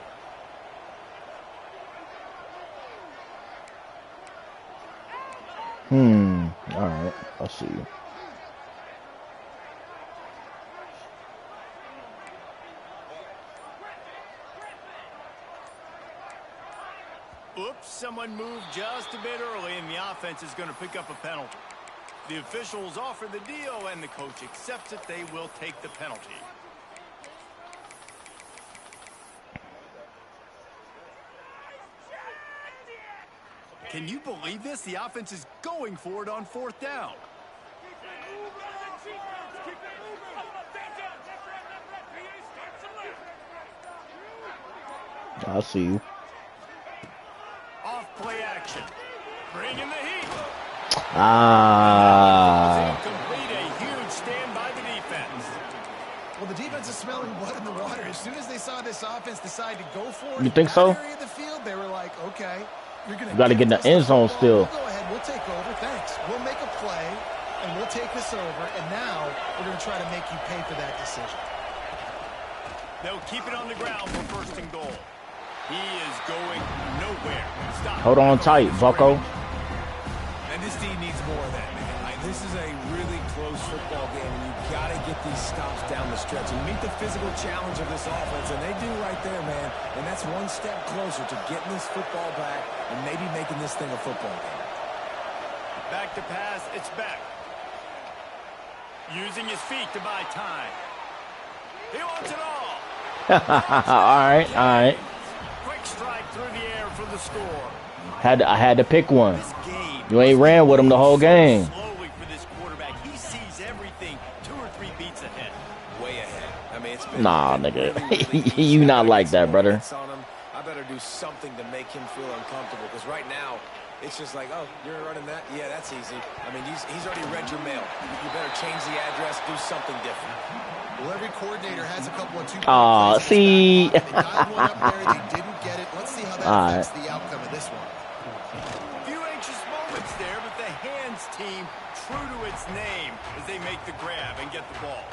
All right. I'll see you. Oops, someone moved just a bit early, and the offense is going to pick up a penalty. The officials offer the deal, and the coach accepts it. They will take the penalty. Can you believe this? The offense is going for it on fourth down. I'll see you. Off play action. Bring in the heat. Complete a huge stand by the defense. Well, the defense is smelling blood in the water. As soon as they saw this offense decide to go for it, You think so? area of the field, they were like, okay, you're going to Got to get in the end zone still. We'll go ahead. We'll take over. Thanks. We'll make a play, and we'll take this over. And now we're going to try to make you pay for that decision. They'll keep it on the ground for first and goal. He is going nowhere. Stop. Hold on tight, Bucko. And this team needs more of that, man. This is a really close football game, and you've got to get these stops down the stretch and meet the physical challenge of this offense, and they do right there, man. And that's one step closer to getting this football back and maybe making this thing a football game. Back to pass. It's back. Using his feet to buy time. He wants it all. All right, all right. Quick strike through the air for the score. I had to pick one. You ain't ran with him the whole game. Slowly for this quarterback. He sees everything 2 or 3 beats ahead. Way ahead. I mean, it's been Nigga. really You not like that, brother. I better do something to make him feel uncomfortable, because right now it's just like, oh, you're running that? Yeah, that's easy. I mean, he's already read your mail. You better change the address, do something different. Well, every coordinator has a couple of 2-point Aw, see. They got one up there. They didn't get it. Let's see how that affects the outcome of this one. Few anxious moments there, but the hands team true to its name as they make the grab and get the ball.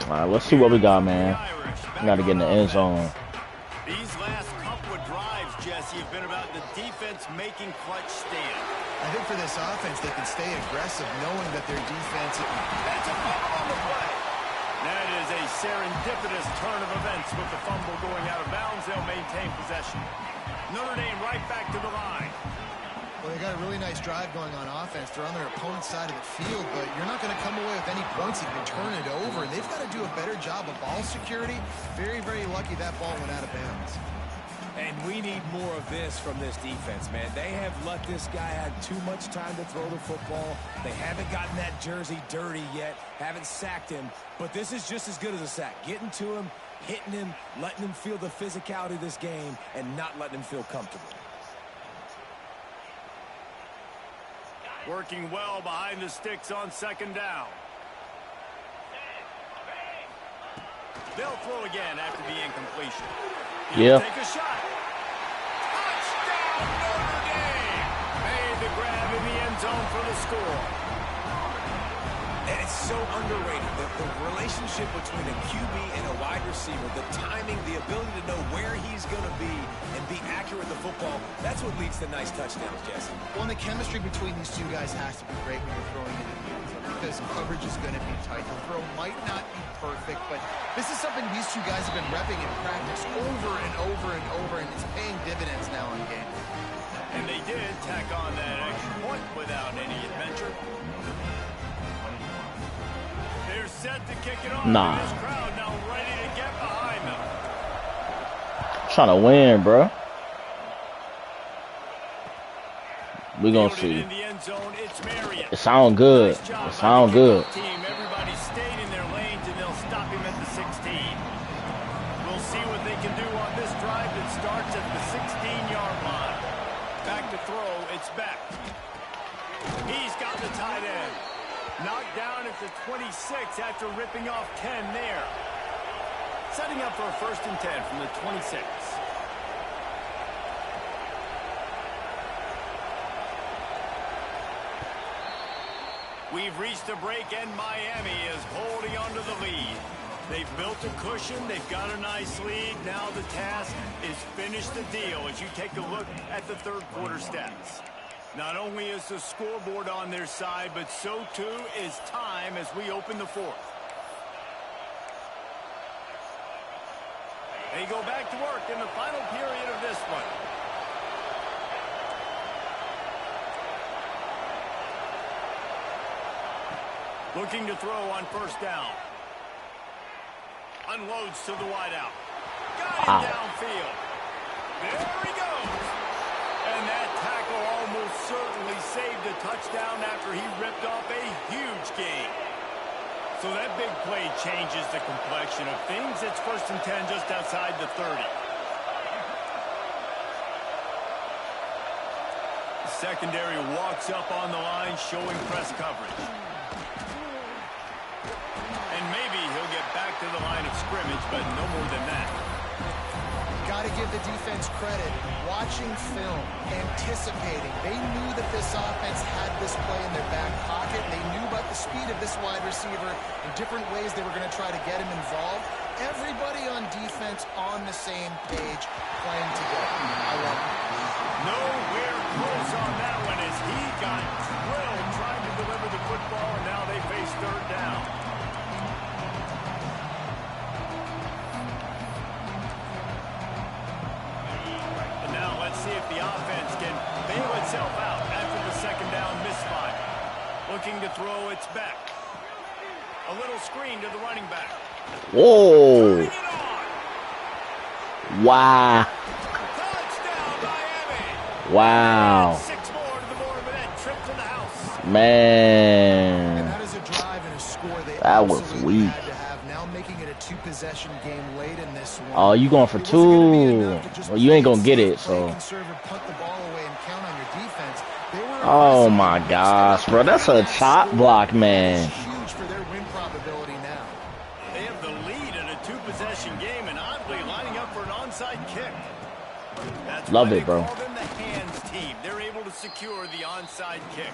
All right, let's see what we got, man. We got to get in the end zone. These last couple of drives, Jesse, have been about the defense making clutch stand. I think for this offense, they can stay aggressive knowing that their defense... That's a fumble on the play. That is a serendipitous turn of events with the fumble going out of bounds. They'll maintain possession. Notre Dame right back to the line. Well, they got a really nice drive going on offense. They're on their opponent's side of the field, but you're not going to come away with any points if you turn it over. And they've got to do a better job of ball security. Very, very lucky that ball went out of bounds. And we need more of this from this defense, man. They have let this guy have too much time to throw the football. They haven't gotten that jersey dirty yet, haven't sacked him. But this is just as good as a sack. Getting to him, hitting him, letting him feel the physicality of this game, and not letting him feel comfortable. Working well behind the sticks on second down. They'll throw again after the incompletion. He'll take a shot. Touchdown, Notre Dame! Made the grab in the end zone for the score. And it's so underrated, the relationship between a QB and a wide receiver, the timing, the ability to know where he's going to be and be accurate with the football, that's what leads to nice touchdowns, Jesse. Well, and the chemistry between these two guys has to be great when you're throwing in the field because coverage is going to be tight. The throw might not be perfect, but this is something these two guys have been repping in practice over and over and over, and it's paying dividends now in game. And they did tack on that extra point without any adventure. They're set to kick it off. This crowd now ready to get behind them. Trying to win, bro. We gonna see. It sound good. It sound good. Everybody stayed in their lanes, and they'll stop him at the 16. We'll see what they can do on this drive that starts at the 16-yard line. Back to throw. It's back. He's got the tight end. Knocked down at the 26 after ripping off 10 there. Setting up for a 1st and 10 from the 26. We've reached a break, and Miami is holding on to the lead. They've built a cushion. They've got a nice lead. Now the task is finish the deal as you take a look at the 3rd quarter stats. Not only is the scoreboard on their side, but so too is time as we open the 4th. They go back to work in the final period of this one. Looking to throw on 1st down. Unloads to the wideout. Got him downfield. There he goes. And that tackle almost certainly saved a touchdown after he ripped off a huge gain. So that big play changes the complexion of things. It's 1st and 10 just outside the 30. The secondary walks up on the line, showing press coverage. And maybe he'll get back to the line of scrimmage, but no more than that. Got to give the defense credit. Watching film, anticipating. They knew that this offense had this play in their back pocket. They knew about the speed of this wide receiver and different ways they were going to try to get him involved. Everybody on defense on the same page, playing together. I love it. Nowhere close on that one as he got drilled trying to deliver the football, and now they face 3rd down. See if the offense can bail itself out after the 2nd down misfire. Looking to throw, it's back. A little screen to the running back. Whoa. Wow. Touchdown, Miami. Wow. 6 more to the Mormon trip to the house. Man. And that is a drive and a score they That was absolutely weak. had to have. Now making it a 2-possession game late in this one. Oh, you going for It wasn't gonna be 2? enough to just Well, you ain't play gonna get safe, it, play so. conservative, punt the ball away, and count on your defense. They were Oh aggressive, my they mixed it gosh, up, bro. and That's a that chop score, block, that man. is huge for their win probability now. They have the lead in a 2-possession game and oddly lining up for an onside kick. That's Love why it, they bro. call them the hands team. They're able to secure the onside kick.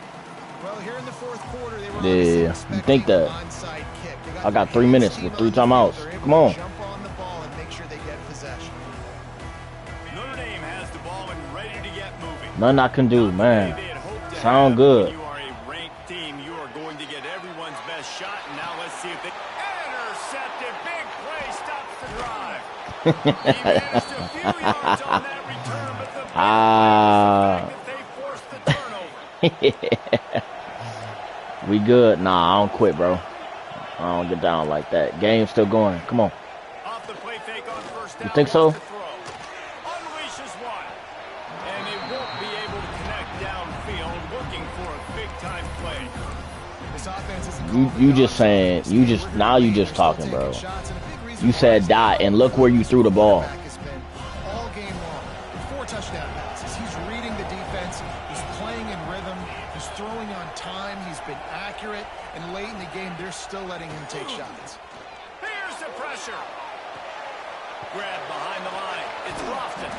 Well, here in the fourth quarter, they were Yeah, obviously you think expecting that. an onside kick. They I got their 3 hands minutes team with 3 on the field. timeouts. They're able Come to on. jump on the ball and make sure they get possession. Notre Dame has the ball and ready to get moving. Nothing I can do, man. They had hoped to Sound have. good. When you are a ranked team, you are going to get everyone's best shot. And now let's see if they intercepted. Big play stops the drive. He managed a few yards on that return, but the big play was the fact that they forced the turnover. We good? Nah, I don't quit, bro. I don't get down like that. Game's still going. Come on. Off the play fake on first down. You think so? Unleashes one. And they won't be able to connect downfield, looking for a big-time play. This offense isn't You just saying, now you just talking, bro. You said die, and look where you threw the ball. All game long, 4 touchdown passes. He's reading the defense. He's playing in rhythm. He's throwing on time. He's been accurate. And late in the game, they're still letting him take shots. Here's the pressure. Grab behind the line. It's Lofton.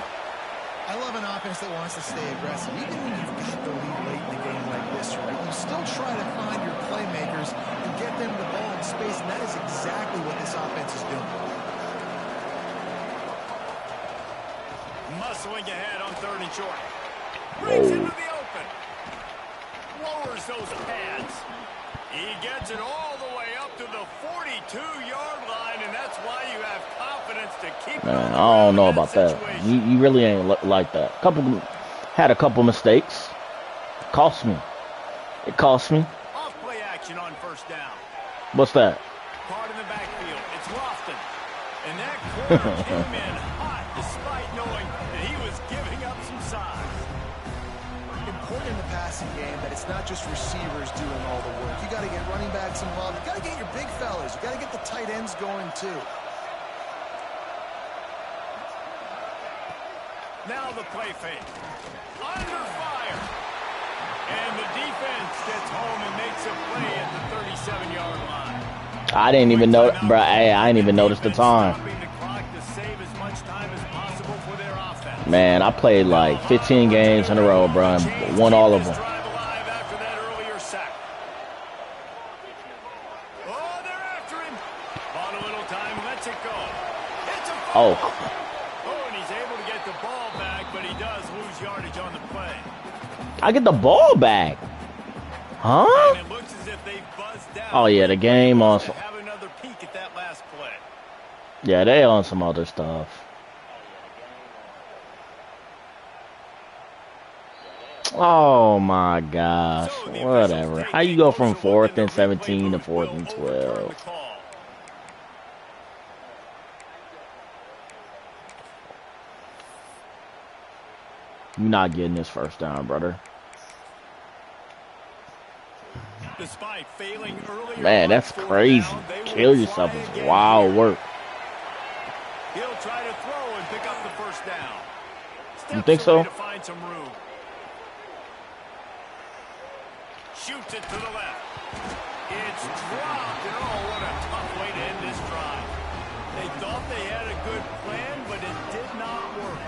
I love an offense that wants to stay aggressive. Even when you've got the lead late in the game like this, right? You still try to find your playmakers and get them the ball in space, and that is exactly what this offense is doing. Muscling ahead on 3rd and short. Brings into the open. Lowers those pads. He gets it all the way up to the 42-yard line, and that's why you have confidence to keep. Man, I don't know about that. You really ain't like that. Had a couple mistakes. Cost me. It cost me. Off play action on first down. What's that? Caught in the backfield. It's Lofton. And that corner came in hot despite knowing that he was giving up some size. Important in the passing game that it's not just receivers doing all the work. You got to get running backs involved. You got to get your big fellas. You got to get the tight ends going too. Now the play fake. Under fire. And the defense gets home and makes a play at the 37-yard line. I didn't even know, bro. Hey, I didn't even notice the time. Man, I played like 15 games in a row, bro, and won all of them. Oh. Oh, and he's able to get the ball back, but he does lose yardage on the play. I get the ball back. Huh? And it looks as if they buzzed down. Oh, yeah, the game on some... Have another peek at that last play. Yeah, they on some other stuff. Oh, my gosh. Whatever. How you go from 4th and 17 to 4th and 12? You're not getting this first down, brother. Despite failing earlier, man, that's crazy. Kill yourself is wild work. He'll try to throw and pick up the first down. You think so? To find some room. Shoots it to the left. It's dropped, and oh, what a tough way to end this drive. They thought they had a good plan, but it did not work.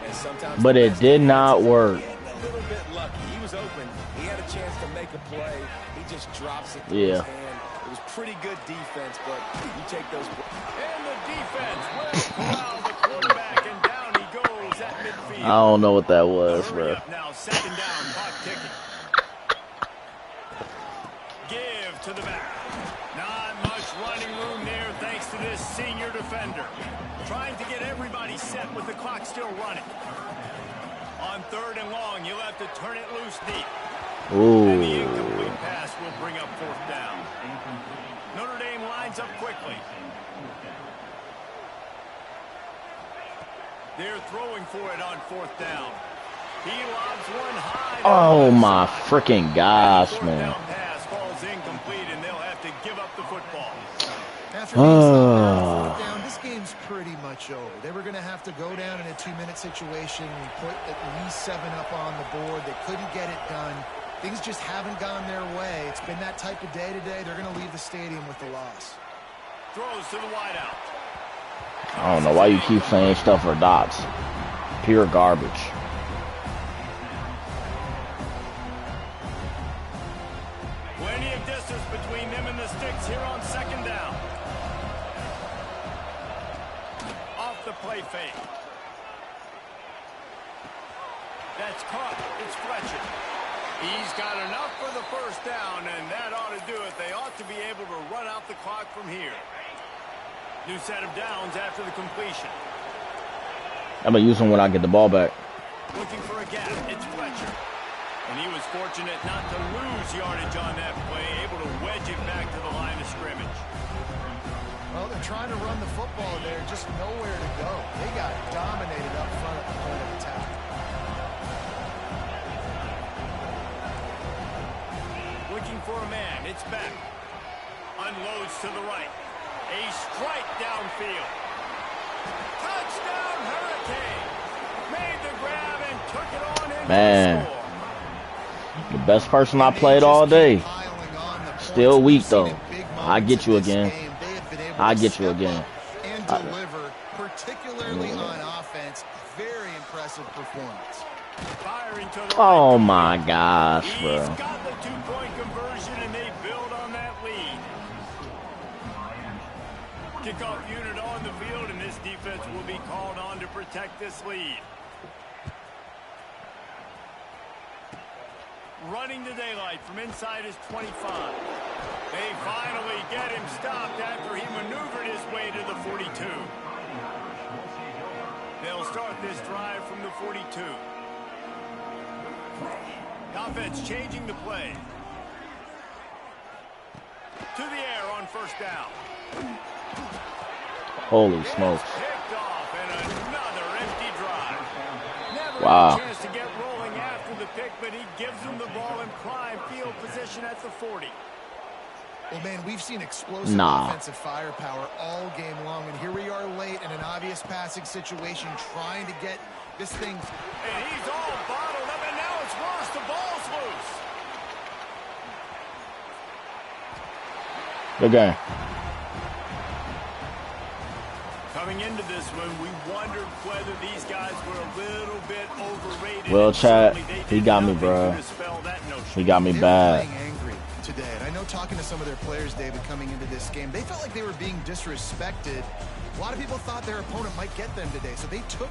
And sometimes but it did not work. A little bit lucky. He was open. He had a chance to make a play. He just drops it through his hand. It was pretty good defense, but you take those. And the defense will corral the quarterback, and down he goes at midfield. I don't know what that was, bro. Now, 2nd down, clock ticking. Give to the back. Not much running room there thanks to this senior defender. Trying to get everybody set with the clock still running. On 3rd and long, you'll have to turn it loose deep. Ooh. And the incomplete pass will bring up 4th down. Notre Dame lines up quickly. They're throwing for it on 4th down. He lobs one high. Oh my freaking gosh, man. Pass falls incomplete, and they'll have to give up the football. After being stopped on 4th down, this game's pretty much over. They were going to have to go down in a 2-minute situation and put at least 7 up on the board. They couldn't get it done. Things just haven't gone their way. It's been that type of day today. They're going to leave the stadium with the loss. Throws to the wideout. I don't know why you keep saying stuff for dots. Pure garbage. Plenty of distance between them and the sticks here on 2nd down. Off the play fake. That's caught. It's Fletcher. He's got enough for the 1st down, and that ought to do it. They ought to be able to run out the clock from here. New set of downs after the completion. I'm going to use them when I get the ball back. Looking for a gap. It's Fletcher. And he was fortunate not to lose yardage on that play, able to wedge it back to the line of scrimmage. Well, they're trying to run the football there, just nowhere to go. They got dominated up front at the point of attack. Looking for a man. It's back. Unloads to the right. A strike downfield. Touchdown, Hurricane. Made the grab and took it on in. Man, the best person I played all day. Still weak though. I get you again. I get you again. And deliver, particularly on offense. Very impressive performance. Firing to the Oh my gosh, bro. He's got the 2-point conversion, and they build on that lead. Kickoff unit on the field, and this defense will be called on to protect this lead. Running the daylight from inside his 25. They finally get him stopped after he maneuvered his way to the 42. They'll start this drive from the 42. Offense changing the play. To the air on 1st down. Holy smokes. Picked off and another empty drive. Never Wow. had a chance to get rolling after the pick, but he gives them the ball in prime field position at the 40. Well, man, we've seen explosive offensive firepower all game long, and here we are late in an obvious passing situation trying to get this thing. And he's all bottled up, and now it's worse. The ball's loose. Good game. Coming into this one, we wondered whether these guys were a little bit overrated. Well, Chad, he got me, bro. He got me bad. Playing angry today, and I know talking to some of their players, David, coming into this game, they felt like they were being disrespected. A lot of people thought their opponent might get them today, so they took